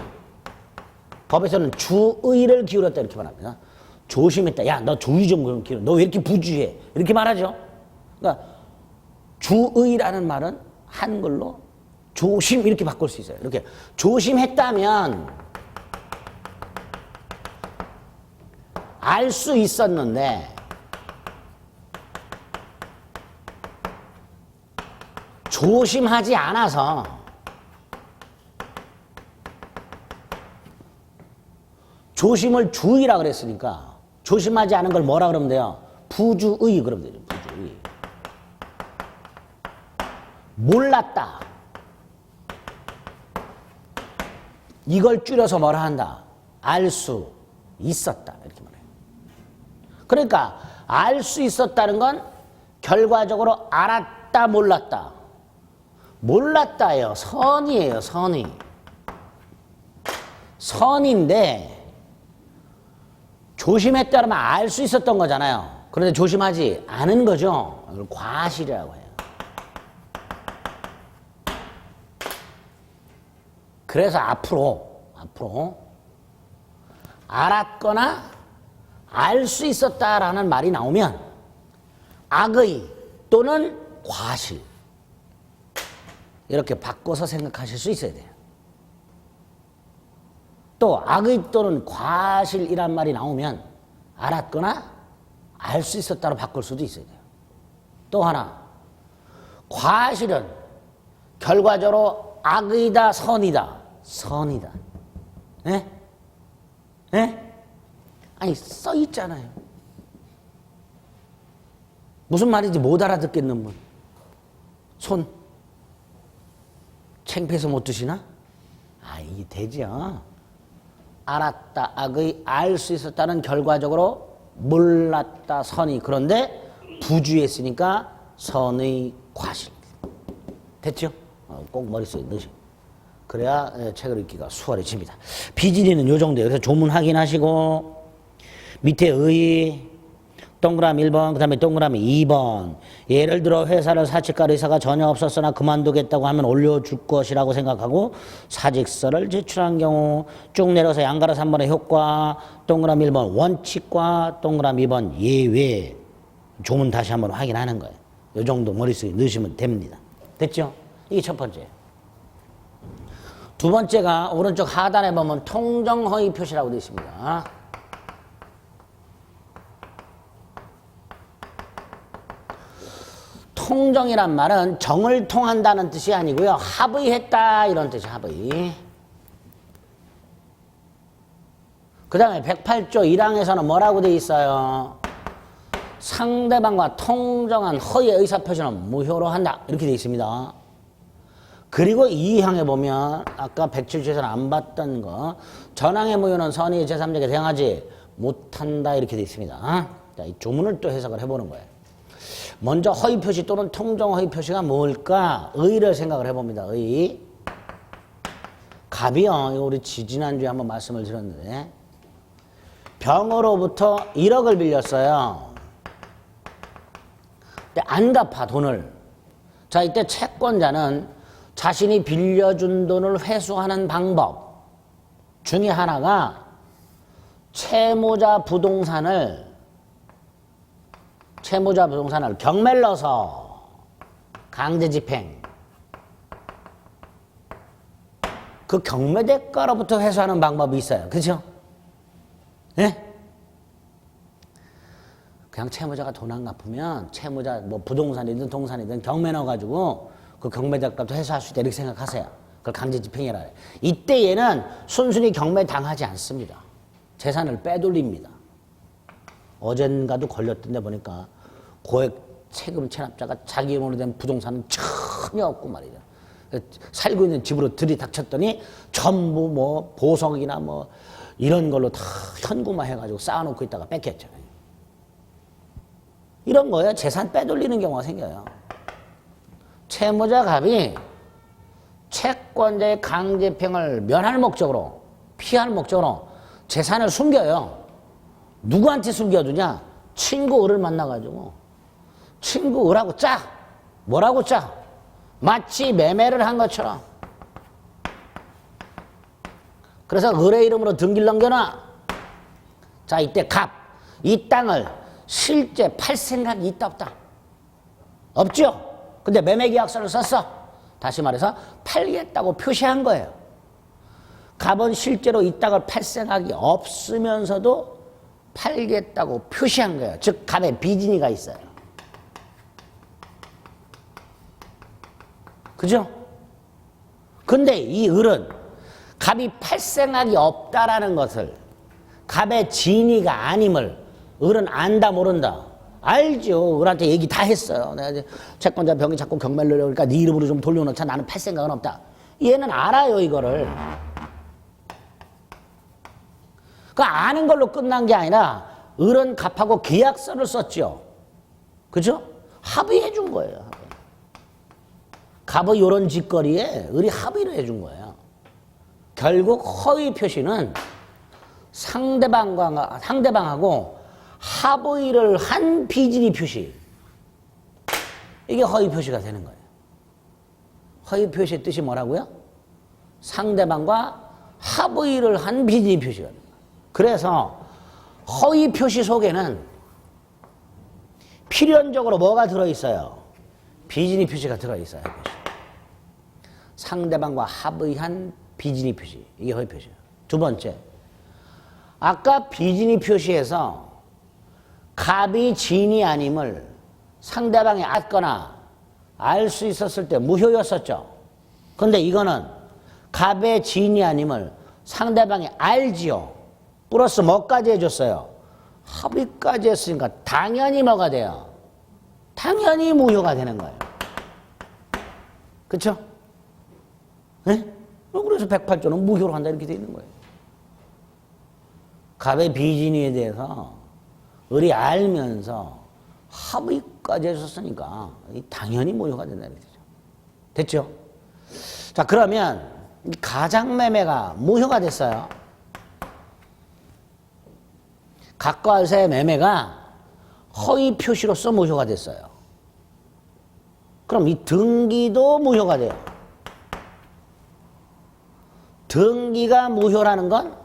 A: 법에서는 주의를 기울였다 이렇게 말합니다. 조심했다. 야, 너 주의 좀 기울여. 너 왜 이렇게 부주의해? 이렇게 말하죠. 그러니까 주의라는 말은 한글로 조심 이렇게 바꿀 수 있어요. 이렇게 조심했다면 알 수 있었는데 조심하지 않아서 조심을 주의라 그랬으니까 조심하지 않은 걸 뭐라 그러면 돼요? 부주의 그러면 되죠. 부주의. 몰랐다. 이걸 줄여서 뭐라 한다? 알 수 있었다. 이렇게 말해요. 그러니까 알 수 있었다는 건 결과적으로 알았다, 몰랐다. 몰랐다예요. 선이에요. 선이. 선인데 조심했다면 알 수 있었던 거잖아요. 그런데 조심하지 않은 거죠. 이걸 과실이라고 해요. 그래서 앞으로 알았거나 알 수 있었다라는 말이 나오면 악의 또는 과실 이렇게 바꿔서 생각하실 수 있어야 돼요. 또 악의 또는 과실이란 말이 나오면 알았거나 알 수 있었다로 바꿀 수도 있어야 돼요. 또 하나, 과실은 결과적으로 악의다 선이다. 선이다. 예? 예? 아니 써 있잖아요. 무슨 말인지 못 알아듣겠는 분. 손 창피해서 못 드시나? 아, 이게 되죠. 알았다 악의 알 수 있었다는 결과적으로 몰랐다 선의. 그런데 부주의했으니까 선의 과실. 됐죠? 꼭 머릿속에 넣으시고. 그래야 책을 읽기가 수월해집니다. 비진리는 요 정도예요. 그래서 조문 확인하시고 밑에 의 동그라미 1번 그 다음에 동그라미 2번. 예를 들어 회사를 사측할 의사가 전혀 없었으나 그만두겠다고 하면 올려줄 것이라고 생각하고 사직서를 제출한 경우 쭉 내려서 양가로 3번의 효과 동그라미 1번 원칙과 동그라미 2번 예외. 조문 다시 한번 확인하는 거예요. 요 정도 머릿속에 넣으시면 됩니다. 됐죠? 이게 첫 번째예요. 두 번째가 오른쪽 하단에 보면 통정허위 표시라고 되어 있습니다. 통정이란 말은 정을 통한다는 뜻이 아니고요. 합의했다 이런 뜻이 합의. 그 다음에 108조 1항에서는 뭐라고 되어 있어요? 상대방과 통정한 허위의 의사표시는 무효로 한다. 이렇게 되어 있습니다. 그리고 2항에 보면 아까 107조에서는 안 봤던 거 전항의 무효는 선의 제3자에게 대항하지 못한다. 이렇게 되어 있습니다. 자, 이 조문을 또 해석을 해보는 거예요. 먼저 허위 표시 또는 통정 허위 표시가 뭘까? 의를 생각을 해봅니다. 의. 갑이요. 이거 우리 지난주에 한번 말씀을 드렸는데 병으로부터 1억을 빌렸어요. 근데 안 갚아 돈을. 자, 이때 채권자는 자신이 빌려준 돈을 회수하는 방법 중에 하나가 채무자 부동산을 경매를 넣어서 강제집행. 그 경매 대가로부터 회수하는 방법이 있어요. 그렇죠? 예? 그냥 채무자가 돈 안 갚으면 채무자 뭐 부동산이든 동산이든 경매 넣어가지고 그 경매 대가부터 회수할 수 있다 이렇게 생각하세요. 그걸 강제집행이라 해요. 이때 얘는 순순히 경매 당하지 않습니다. 재산을 빼돌립니다. 어젠가도 걸렸던데 보니까 고액 세금 체납자가 자기 이름으로 된 부동산은 전혀 없고 말이죠. 살고 있는 집으로 들이닥쳤더니 전부 뭐 보석이나 뭐 이런 걸로 다 현금화 해가지고 쌓아놓고 있다가 뺏겼죠. 이런 거예요. 재산 빼돌리는 경우가 생겨요. 채무자 갑이 채권자의 강제평을 면할 목적으로, 피할 목적으로 재산을 숨겨요. 누구한테 숨겨두냐? 친구 을을 만나가지고 친구 을하고 짜. 뭐라고 짜? 마치 매매를 한 것처럼. 그래서 을의 이름으로 등기를 넘겨놔. 자, 이때 갑. 이 땅을 실제 팔 생각이 있다 없다? 없죠? 근데 매매계약서를 썼어. 다시 말해서 팔겠다고 표시한 거예요. 갑은 실제로 이 땅을 팔 생각이 없으면서도 팔겠다고 표시한 거예요. 즉 갑에 비진이가 있어요. 그죠? 근데 이 을은 갑이 팔 생각이 없다라는 것을, 갑의 진이가 아님을 을은 안다 모른다? 알죠. 을한테 얘기 다 했어요. 내가 이제 채권자 병이 자꾸 경매를 그러니까 네 이름으로 좀 돌려놓자. 나는 팔 생각은 없다. 얘는 알아요, 이거를. 그 아는 걸로 끝난 게 아니라 을은 갑하고 계약서를 썼죠. 그죠? 합의해 준 거예요. 갑의 이런 짓거리에 을이 합의를 해 준 거예요. 결국 허위 표시는 상대방하고 합의를 한 비진이 표시. 이게 허위 표시가 되는 거예요. 허위 표시의 뜻이 뭐라고요? 상대방과 합의를 한 비진이 표시가 됩니다. 그래서 허위 표시 속에는 필연적으로 뭐가 들어있어요? 비진이 표시가 들어있어요. 상대방과 합의한 비진이 표시. 이게 허위 표시예요. 두 번째, 아까 비진이 표시에서 갑이 진이 아님을 상대방이 알거나 알 수 있었을 때 무효였었죠. 근데 이거는 갑의 진이 아님을 상대방이 알지요. 플러스 뭐까지 해줬어요? 합의까지 했으니까 당연히 뭐가 돼요? 당연히 무효가 되는 거예요. 그쵸? 네? 그래서 108조는 무효로 한다 이렇게 돼 있는 거예요. 갑의 비진이에 대해서 을이 알면서 합의까지 했었으니까 당연히 무효가 된다는 거죠. 됐죠? 자, 그러면 가장매매가 무효가 됐어요. 갑과 을사의 매매가 허위 표시로서 무효가 됐어요. 그럼 이 등기도 무효가 돼요. 등기가 무효라는 건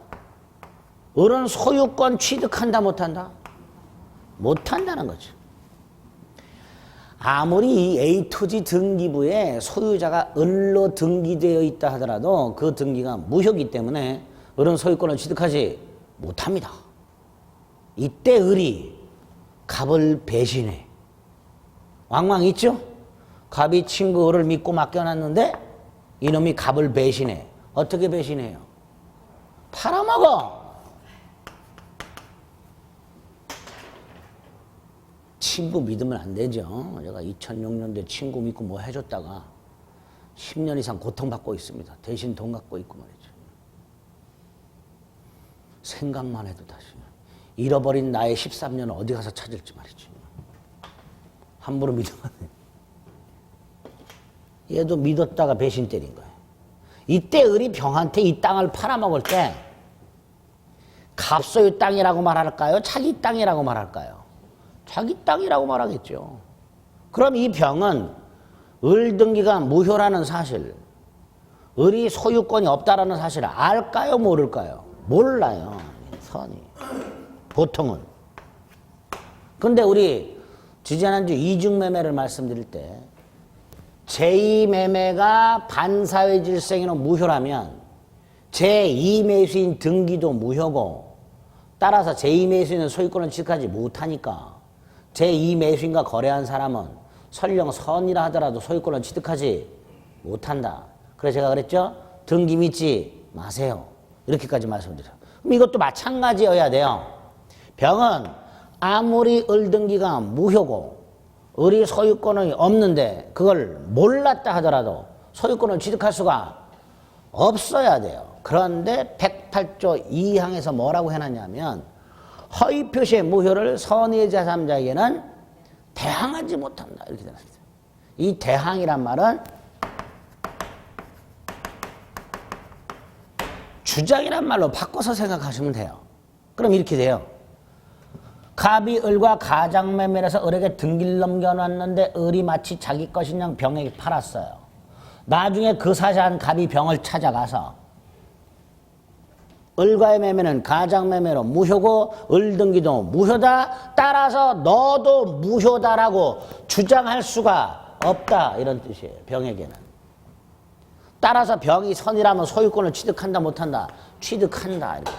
A: 을은 소유권 취득한다 못한다? 못한다는 거죠. 아무리 이 A토지 등기부에 소유자가 을로 등기되어 있다 하더라도 그 등기가 무효이기 때문에 을은 소유권을 취득하지 못합니다. 이때 을이 갑을 배신해. 왕왕 있죠? 갑이 친구 을을 믿고 맡겨놨는데 이놈이 갑을 배신해. 어떻게 배신해요? 팔아먹어. 친구 믿으면 안 되죠. 제가 2006년도에 친구 믿고 뭐 해줬다가 10년 이상 고통받고 있습니다. 대신 돈 갖고 있고 말이죠. 생각만 해도 다시 잃어버린 나의 13년을 어디 가서 찾을지 말이죠. 함부로 믿으면 안 돼요. 얘도 믿었다가 배신 때린 거예요. 이때 을이 병한테 이 땅을 팔아먹을 때 갑소유 땅이라고 말할까요? 자기 땅이라고 말할까요? 자기 땅이라고 말하겠죠. 그럼 이 병은 을 등기가 무효라는 사실, 을이 소유권이 없다라는 사실을 알까요? 모를까요? 몰라요. 선이. 보통은. 근데 우리 지지난주 이중매매를 말씀드릴 때 제2매매가 반사회 질서에는 무효라면 제2매수인 등기도 무효고 따라서 제2매수인은 소유권을 취득하지 못하니까 제2매수인과 거래한 사람은 설령 선이라 하더라도 소유권을 취득하지 못한다. 그래서 제가 그랬죠? 등기 믿지 마세요. 이렇게까지 말씀드려요. 그럼 이것도 마찬가지여야 돼요. 병은 아무리 을 등기가 무효고 을이 소유권이 없는데 그걸 몰랐다 하더라도 소유권을 취득할 수가 없어야 돼요. 그런데 108조 2항에서 뭐라고 해놨냐면 허위 표시의 무효를 선의 제3자에게는 대항하지 못한다 이렇게 되어있어요. 이 대항이란 말은 주장이란 말로 바꿔서 생각하시면 돼요. 그럼 이렇게 돼요. 갑이 을과 가장매매를 해서 을에게 등기를 넘겨놨는데 을이 마치 자기 것인 양 병에게 팔았어요. 나중에 그 사자한 갑이 병을 찾아가서 을과의 매매는 가장매매로 무효고 을 등기도 무효다. 따라서 너도 무효다라고 주장할 수가 없다. 이런 뜻이에요. 병에게는. 따라서 병이 선이라면 소유권을 취득한다 못한다? 취득한다. 이렇게.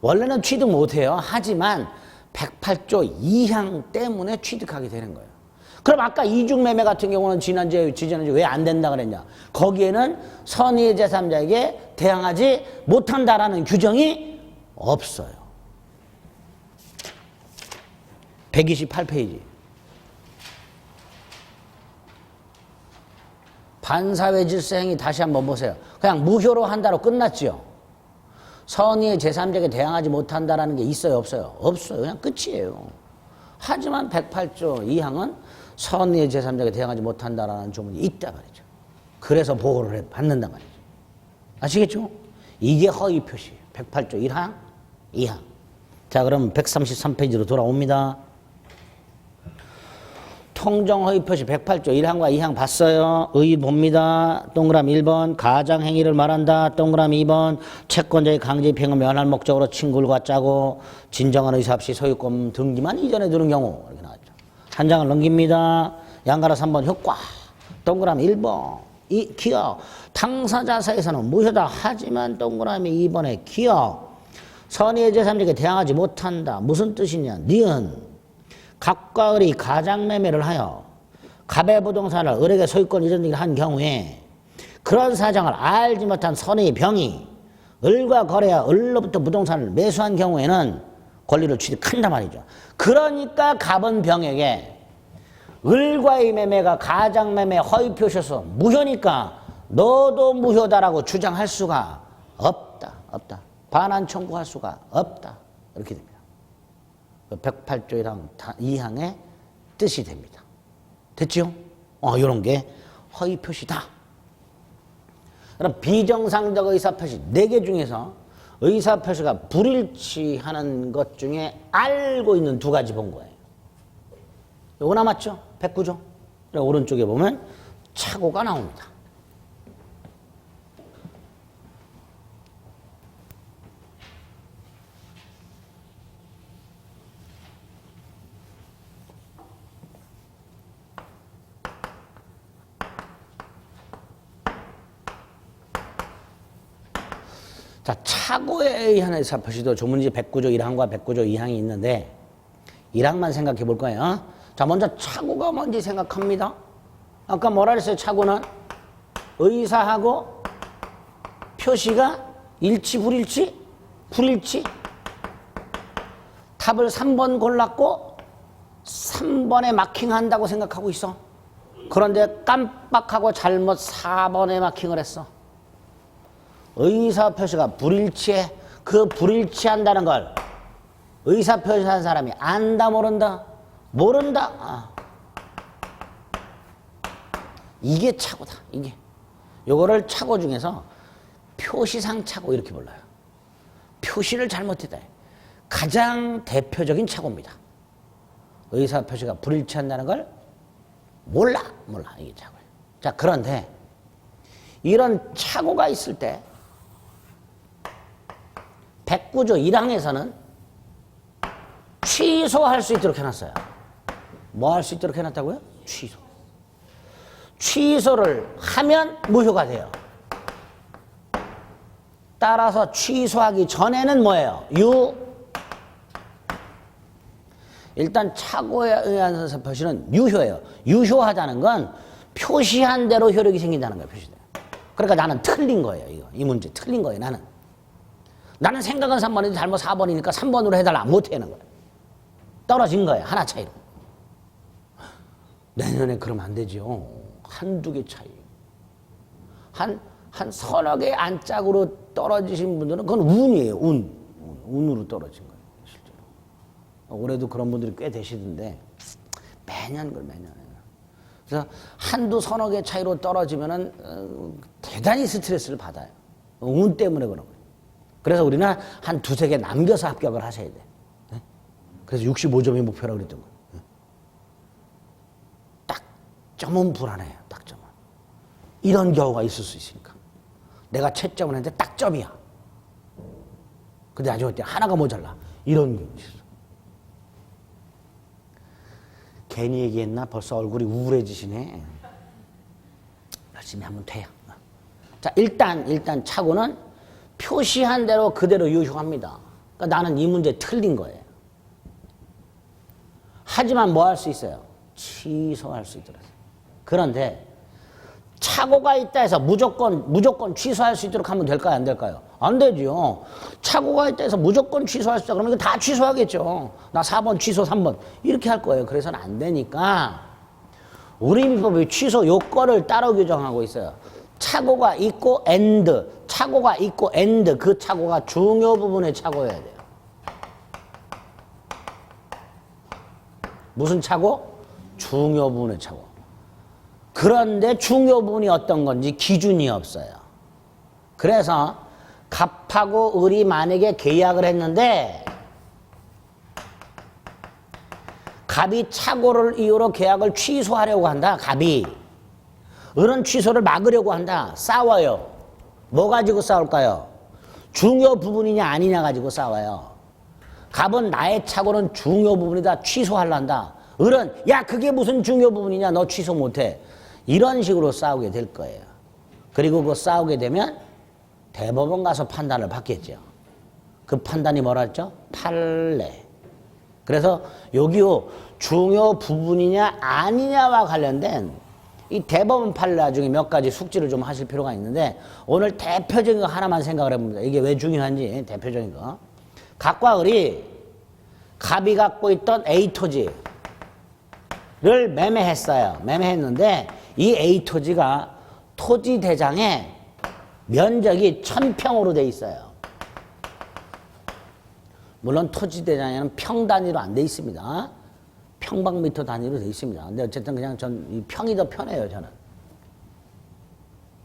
A: 원래는 취득 못해요. 하지만 108조 2항 때문에 취득하게 되는 거예요. 그럼 아까 이중매매 같은 경우는 지난주에 왜 안 된다 그랬냐? 거기에는 선의 제3자에게 대항하지 못한다라는 규정이 없어요. 128페이지. 반사회 질서 행위 다시 한번 보세요. 그냥 무효로 한다로 끝났죠. 선의의 제3자에게 대항하지 못한다라는 게 있어요, 없어요? 없어요. 그냥 끝이에요. 하지만 108조 2항은 선의의 제3자에게 대항하지 못한다라는 조문이 있다 말이죠. 그래서 보호를 받는단 말이죠. 아시겠죠? 이게 허위 표시예요. 108조 1항, 2항. 자, 그럼 133페이지로 돌아옵니다. 통정허위 표시 108조 1항과 2항 봤어요. 의 봅니다. 동그라미 1번 가장행위를 말한다. 동그라미 2번 채권자의 강제입행을 면할 목적으로 친구를 짜고 진정한 의사 없이 소유권 등기만 이전에 두는 경우 이렇게 나왔죠. 한 장을 넘깁니다. 양가로 3번 효과. 동그라미 1번 이 기억. 당사자 사이에서는 무효다. 하지만 동그라미 2번에 기억. 선의의 제3자에게 대항하지 못한다. 무슨 뜻이냐. 니은 갑과 을이 가장매매를 하여 갑의 부동산을 을에게 소유권 이전 등기를 한 경우에 그런 사정을 알지 못한 선의 병이 을과 거래하여 을로부터 부동산을 매수한 경우에는 권리를 취득한단 말이죠. 그러니까 갑은 병에게 을과의 매매가 가장매매 허위 표시에서 무효니까 너도 무효다라고 주장할 수가 없다. 반환 청구할 수가 없다. 이렇게 됩니다. 108조 2항의 뜻이 됩니다. 됐죠? 이런 게 허위 표시다. 그럼 비정상적 의사표시 4개 중에서 의사표시가 불일치하는 것 중에 알고 있는 2가지 본 거예요. 요거 남았죠? 109조. 오른쪽에 보면 착오가 나옵니다. 자, 착오에 의한 의사표시도 조문지 109조 1항과 109조 2항이 있는데 1항만 생각해 볼 거예요. 자, 먼저 착오가 뭔지 생각합니다. 아까 뭐라 그랬어요? 착오는 의사하고 표시가 일치, 불일치? 불일치? 답을 3번 골랐고 3번에 마킹한다고 생각하고 있어. 그런데 깜빡하고 잘못 4번에 마킹을 했어. 의사표시가 불일치해. 그 불일치한다는 걸 의사표시한 사람이 안다 모른다? 모른다. 이게 착오다. 이게 요거를 착오 중에서 표시상 착오 이렇게 불러요. 표시를 잘못했다. 가장 대표적인 착오입니다. 의사표시가 불일치한다는 걸 몰라 이게 착오예요. 자, 그런데 이런 착오가 있을 때 109조 1항에서는 취소할 수 있도록 해놨어요. 뭐 할 수 있도록 해놨다고요? 취소. 취소를 하면 무효가 돼요. 따라서 취소하기 전에는 뭐예요? 일단 착오에 의한 의사표시는 유효예요. 유효하다는 건 표시한 대로 효력이 생긴다는 거예요. 표시대로. 그러니까 나는 틀린 거예요. 이 문제 틀린 거예요. 나는 생각은 3번인데 잘못 4번이니까 3번으로 해달라. 못하는 거예요. 떨어진 거예요. 하나 차이로. 내년에 그러면 안 되죠. 한두 개 차이. 한 서너 개 안짝으로 떨어지신 분들은 그건 운이에요. 운으로 떨어진 거예요. 실제로. 올해도 그런 분들이 꽤 되시던데 매년. 그래서 한두 서너 개 차이로 떨어지면은 대단히 스트레스를 받아요. 운 때문에 그런 거예요. 그래서 우리는 한 두세 개 남겨서 합격을 하셔야 돼. 그래서 65점이 목표라고 그랬던 거예요. 딱 점은 불안해요. 딱 점은. 이런 경우가 있을 수 있으니까. 내가 채점을 했는데 딱 점이야. 근데 나중에 하나가 모자라. 이런 경우 있어. 괜히 얘기했나? 벌써 얼굴이 우울해지시네. 열심히 하면 돼요. 자, 일단 착오는 표시한 대로 그대로 유효합니다. 그러니까 나는 이 문제 틀린 거예요. 하지만 뭐 할 수 있어요? 취소할 수 있도록. 그런데 착오가 있다 해서 무조건 취소할 수 있도록 하면 될까요? 안 될까요? 안 되죠. 착오가 있다 해서 무조건 취소할 수 있다 그러면 다 취소하겠죠. 나 4번 취소 3번 이렇게 할 거예요. 그래서는 안 되니까 우리 민법이 취소 요건을 따로 규정하고 있어요. 착오가 있고 착오가 있고 그 착오가 중요 부분의 착오여야 돼요. 무슨 착오? 중요 부분의 착오. 그런데 중요 부분이 어떤 건지 기준이 없어요. 그래서 갑하고 을이 만약에 계약을 했는데 갑이 착오를 이유로 계약을 취소하려고 한다. 갑이. 을은 취소를 막으려고 한다. 싸워요. 뭐 가지고 싸울까요? 중요 부분이냐 아니냐 가지고 싸워요. 갑은 나의 착오는 중요 부분이다. 취소하려한다. 을은 야 그게 무슨 중요 부분이냐 너 취소 못해. 이런 식으로 싸우게 될 거예요. 그리고 그 싸우게 되면 대법원 가서 판단을 받겠죠. 그 판단이 뭐라 했죠? 판례. 그래서 여기요 중요 부분이냐 아니냐와 관련된 이 대법원 판례 중에 몇 가지 숙지를 좀 하실 필요가 있는데 오늘 대표적인 거 하나만 생각을 해봅니다. 이게 왜 중요한지 대표적인 거. 갑과 을이 갑이 갖고 있던 A 토지를 매매했어요. 매매했는데 이 A 토지가 토지 대장에 면적이 1000평으로 돼 있어요. 물론 토지 대장에는 평 단위로 안 돼 있습니다. 평방미터 단위로 돼 있습니다. 근데 어쨌든 그냥 이 평이 더 편해요, 저는.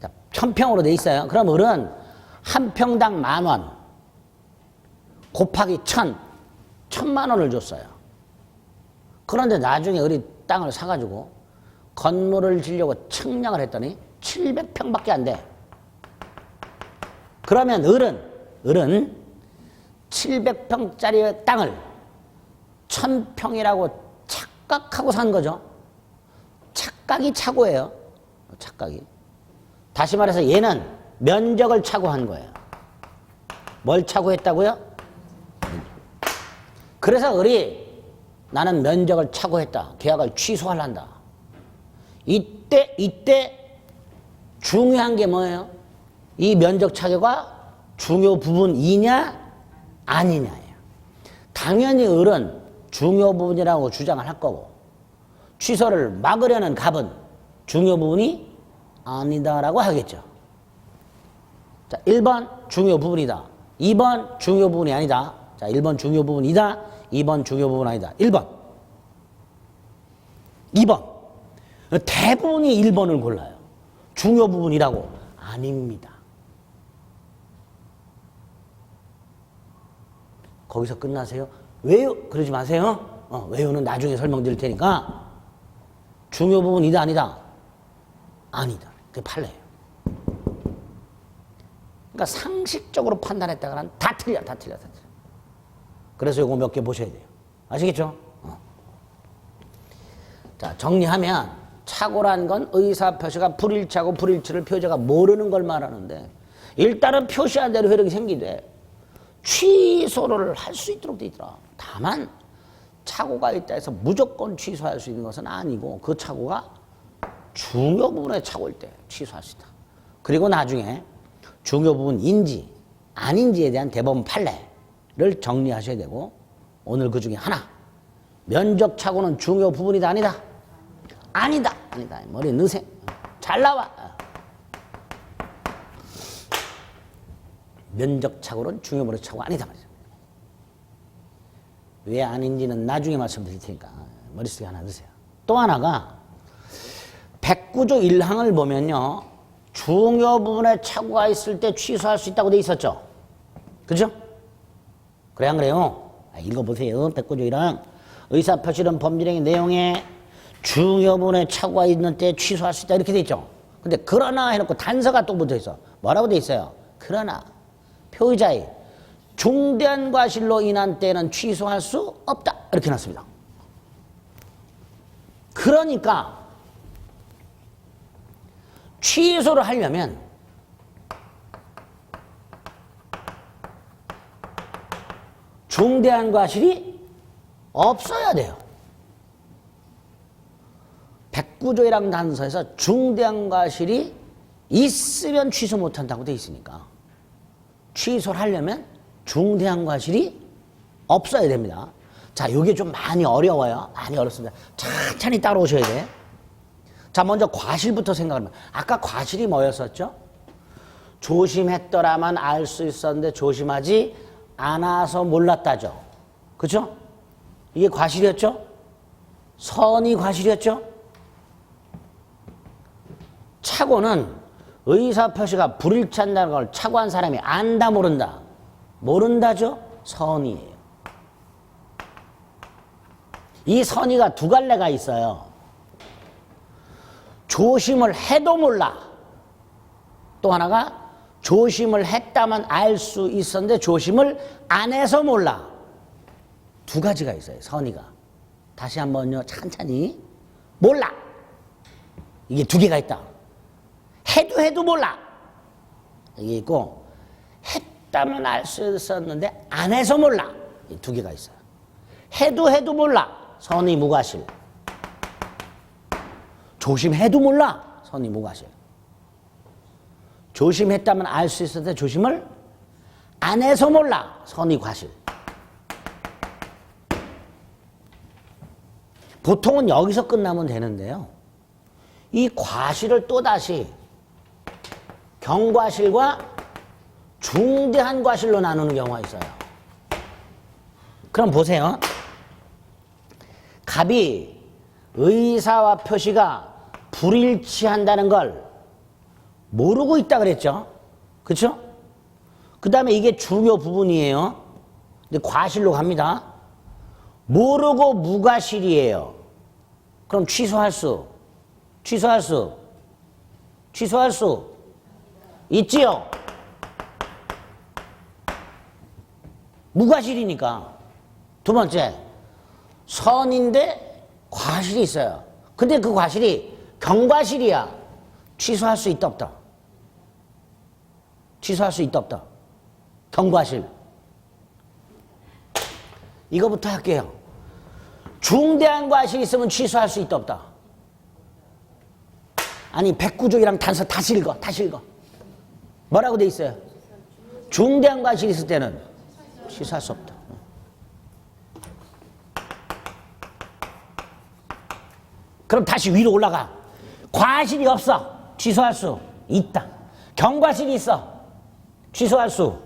A: 자, 1000평으로 돼 있어요. 그럼 을은 한 평당 10,000원 곱하기 1000만 원을 줬어요. 그런데 나중에 을이 땅을 사가지고 건물을 지려고 측량을 했더니 700평밖에 안 돼. 그러면 을은 700평짜리 땅을 1000평이라고 착각하고 산 거죠. 착각이 착오예요. 착각이. 다시 말해서 얘는 면적을 착오한 거예요. 뭘 착오했다고요? 그래서 을이 나는 면적을 착오했다. 계약을 취소하란다. 이때 중요한 게 뭐예요? 이 면적 착오가 중요 부분이냐 아니냐예요. 당연히 을은 중요 부분이라고 주장을 할 거고 취소를 막으려는 갑은 중요 부분이 아니다라고 하겠죠. 자, 1번 중요 부분이다. 2번 중요 부분이 아니다. 자, 1번 중요 부분이다. 2번 중요 부분 아니다. 1번. 2번. 대부분이 1번을 골라요. 중요 부분이라고. 아닙니다. 거기서 끝나세요? 왜요? 그러지 마세요. 왜요는 나중에 설명드릴 테니까. 중요 부분이다 아니다? 아니다. 그게 판례예요. 그러니까 상식적으로 판단했다가는 다 틀려. 그래서 이거 몇 개 보셔야 돼요. 아시겠죠? 자, 정리하면 착오란 건 의사표시가 불일치하고 불일치를 표제가 모르는 걸 말하는데 일단은 표시한 대로 효력이 생기되 취소를 할 수 있도록 돼 있더라. 다만 착오가 있다 해서 무조건 취소할 수 있는 것은 아니고 그 착오가 중요 부분에 착오일 때 취소할 수 있다. 그리고 나중에 중요 부분인지 아닌지에 대한 대법원 판례를 정리하셔야 되고 오늘 그 중에 하나 면적 착오는 중요 부분이다 아니다? 아니다. 머리에 넣으세요. 잘 나와. 면적 착오는 중요물의 착오가 아니다 말이죠. 왜 아닌지는 나중에 말씀드릴 테니까 머릿속에 하나 넣으세요. 또 하나가 백구조 1항을 보면요. 중요 부분에 착오가 있을 때 취소할 수 있다고 돼 있었죠. 그죠? 그래 안 그래요? 읽어보세요. 백구조 1항. 의사표시는 법률행위 내용에 중요 부분에 착오가 있는 때 취소할 수 있다 이렇게 돼 있죠. 근데 그러나 해놓고 단서가 또 붙어 있어. 뭐라고 돼 있어요? 그러나 표의자의 중대한 과실로 인한 때는 취소할 수 없다 이렇게 놨습니다. 그러니까 취소를 하려면 중대한 과실이 없어야 돼요. 109조 1항 단서에서 중대한 과실이 있으면 취소 못한다고 돼 있으니까 취소를 하려면 중대한 과실이 없어야 됩니다. 자, 이게 좀 많이 어려워요. 많이 어렵습니다. 천천히 따라오셔야 돼. 자, 먼저 과실부터 생각하면 아까 과실이 뭐였었죠? 조심했더라만 알 수 있었는데 조심하지 않아서 몰랐다죠. 그렇죠? 이게 과실이었죠? 선이 과실이었죠? 착오는 의사표시가 불일치한다는 걸 착오한 사람이 안다 모른다? 모른다죠? 선이에요. 이 선의가 두 갈래가 있어요. 조심을 해도 몰라. 또 하나가 조심을 했다만 알 수 있었는데 조심을 안 해서 몰라. 두 가지가 있어요. 선의가. 다시 한번요. 천천히. 몰라. 이게 두 개가 있다. 해도 몰라. 이게 있고 했다면 알 수 있었는데 안 해서 몰라. 이 두 개가 있어요. 해도 몰라. 선의 무과실. 조심해도 몰라. 선의 무과실. 조심했다면 알 수 있었는데 조심을 안 해서 몰라. 선의 과실. 보통은 여기서 끝나면 되는데요. 이 과실을 또다시 경과실과 중대한 과실로 나누는 경우가 있어요. 그럼 보세요. 갑이 의사와 표시가 불일치한다는 걸 모르고 있다 그랬죠. 그렇죠? 그 다음에 이게 중요 부분이에요. 근데 과실로 갑니다. 모르고 무과실이에요. 그럼 취소할 수 있지요. 무과실이니까. 두 번째, 선인데 과실이 있어요. 근데 그 과실이 경과실이야. 취소할 수 있다 없다? 취소할 수 있다 없다? 경과실. 이거부터 할게요. 중대한 과실이 있으면 취소할 수 있다 없다? 아니 109조이랑 단서 다시 읽어. 뭐라고 돼 있어요? 중대한 과실이 있을 때는 취소할 수 없다. 그럼 다시 위로 올라가. 과실이 없어. 취소할 수 있다. 경과실이 있어. 취소할 수.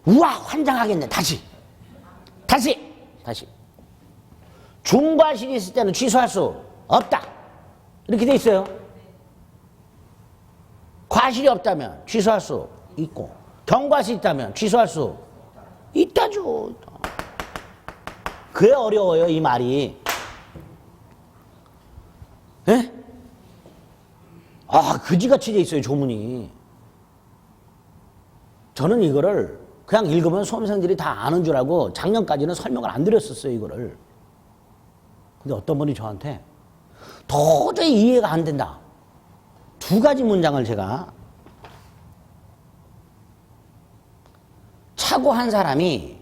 A: 우와 환장하겠네. 다시. 중과실이 있을 때는 취소할 수 없다. 이렇게 돼 있어요. 과실이 없다면 취소할 수 있고 경과실이 있다면 취소할 수 있다죠. 그래 어려워요 이 말이. 에? 그지같이 돼 있어요 조문이. 저는 이거를 그냥 읽으면 수험생들이 다 아는 줄 알고 작년까지는 설명을 안 드렸었어요 이거를. 근데 어떤 분이 저한테 도저히 이해가 안 된다. 두 가지 문장을 제가 착오한 사람이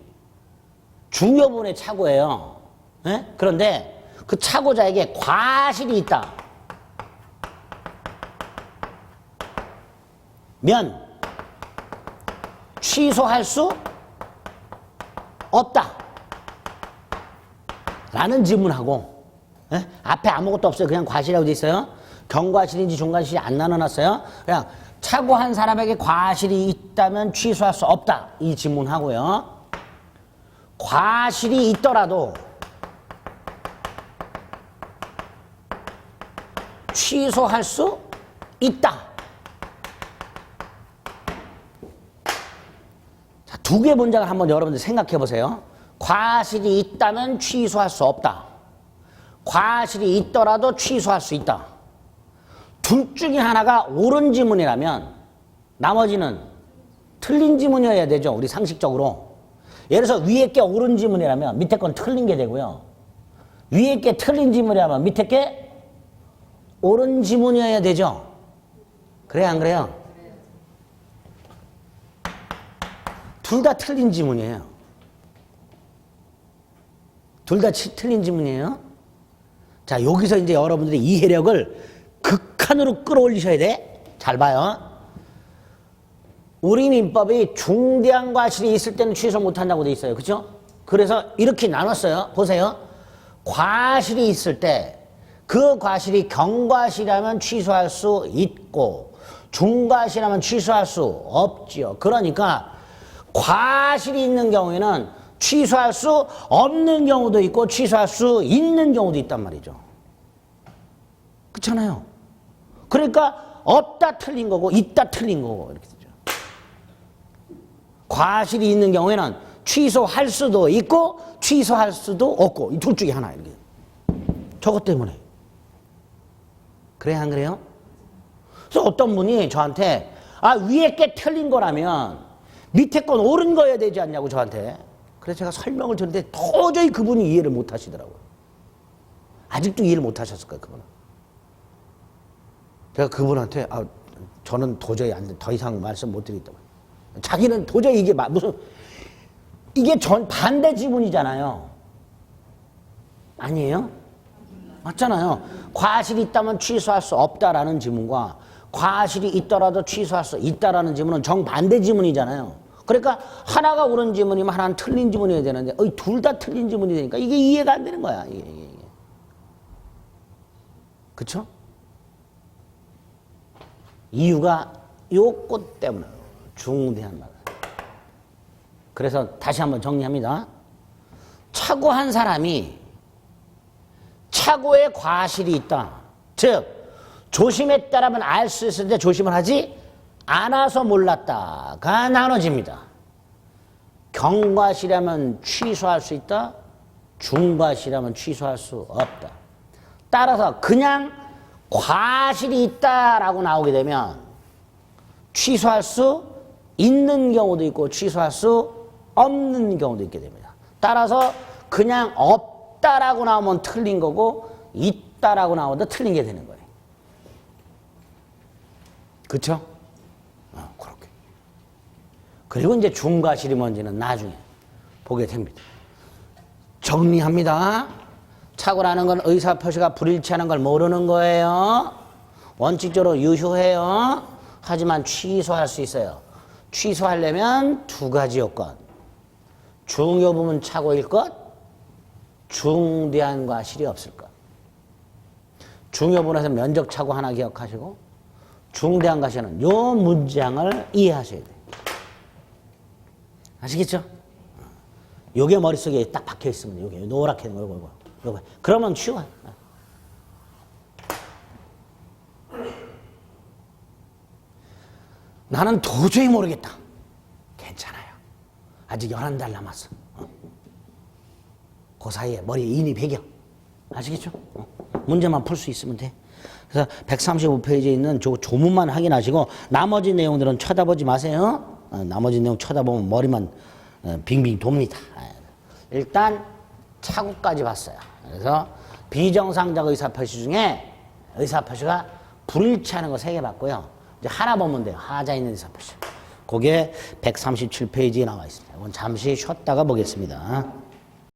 A: 중요 부분에 착오예요. 에? 그런데 그 착오자에게 과실이 있다. 면 취소할 수 없다. 라는 질문하고 앞에 아무것도 없어요. 그냥 과실이라고 돼 있어요. 경과실인지 중과실인지 안 나눠놨어요. 그냥 차고 한 사람에게 과실이 있다면 취소할 수 없다. 이 지문하고요. 과실이 있더라도 취소할 수 있다. 자, 두 개 문장을 한번 여러분들 생각해 보세요. 과실이 있다면 취소할 수 없다. 과실이 있더라도 취소할 수 있다. 둘 중에 하나가 옳은 지문이라면 나머지는 틀린 지문이어야 되죠. 우리 상식적으로. 예를 들어서 위에 게 옳은 지문이라면 밑에 건 틀린 게 되고요. 위에 게 틀린 지문이라면 밑에 게 옳은 지문이어야 되죠. 그래요, 안 그래요? 둘 다 틀린 지문이에요. 둘 다 틀린 지문이에요. 자, 여기서 이제 여러분들이 이해력을 극한으로 끌어올리셔야 돼. 잘 봐요. 우리 민법이 중대한 과실이 있을 때는 취소 못한다고 돼 있어요. 그죠? 그래서 이렇게 나눴어요. 보세요. 과실이 있을 때 그 과실이 경과실이라면 취소할 수 있고 중과실이라면 취소할 수 없지요. 그러니까 과실이 있는 경우에는 취소할 수 없는 경우도 있고 취소할 수 있는 경우도 있단 말이죠. 그렇잖아요. 그러니까 없다 틀린 거고 있다 틀린 거고 이렇게 되죠. 과실이 있는 경우에는 취소할 수도 있고 취소할 수도 없고 이 둘 중에 하나 이렇게. 저것 때문에. 그래요, 안 그래요? 그래서 어떤 분이 저한테 위에 게 틀린 거라면 밑에 건 옳은 거여야 되지 않냐고 저한테. 그래서 제가 설명을 드렸는데 도저히 그분이 이해를 못 하시더라고요. 아직도 이해를 못 하셨을 거예요, 그분은. 제가 그분한테 저는 도저히 안 돼. 더 이상 말씀 못 드리겠다고. 자기는 도저히 이게 이게 반대 지문이잖아요. 아니에요? 맞잖아요. 과실이 있다면 취소할 수 없다라는 지문과 과실이 있더라도 취소할 수 있다라는 지문은 정반대 지문이잖아요. 그러니까 하나가 옳은 지문이면 하나는 틀린 지문이어야 되는데 둘 다 틀린 지문이 되니까 이게 이해가 안 되는 거야. 이게. 그쵸? 이유가 요것 때문에 중대한 말. 그래서 다시 한번 정리합니다. 차고 한 사람이 차고에 과실이 있다. 즉 조심했다라면 알 수 있었는데 조심을 하지 않아서 몰랐다가 나눠집니다. 경과실이라면 취소할 수 있다. 중과실이라면 취소할 수 없다. 따라서 그냥 과실이 있다라고 나오게 되면 취소할 수 있는 경우도 있고 취소할 수 없는 경우도 있게 됩니다. 따라서 그냥 없다라고 나오면 틀린 거고 있다라고 나오면 틀린 게 되는 거예요. 그렇죠? 그렇게. 그리고 이제 중과실이 뭔지는 나중에 보게 됩니다. 정리합니다. 착오라는 건 의사표시가 불일치하는 걸 모르는 거예요. 원칙적으로 유효해요. 하지만 취소할 수 있어요. 취소하려면 두 가지 요건. 중요 부분 착오일 것, 중대한 과실이 없을 것. 중요 부분에서 면적 착오 하나 기억하시고 중대한 과실은 요 문장을 이해하셔야 돼요. 아시겠죠? 요게 머릿속에 딱 박혀 있으면 요게 노랗게 되는 거 요거. 그러면 쉬워요. 나는 도저히 모르겠다. 괜찮아요. 아직 11달 남았어. 그 사이에 머리에 인이 배겨. 아시겠죠? 문제만 풀 수 있으면 돼. 그래서 135페이지에 있는 조문만 확인하시고 나머지 내용들은 쳐다보지 마세요. 나머지 내용 쳐다보면 머리만 빙빙 돕니다. 일단 차고까지 봤어요. 그래서 비정상적 의사표시 중에 의사표시가 불일치하는 거 3개 봤고요. 이제 하나 보면 돼요. 하자 있는 의사표시. 그게 137페이지에 나와 있습니다. 이건 잠시 쉬었다가 보겠습니다.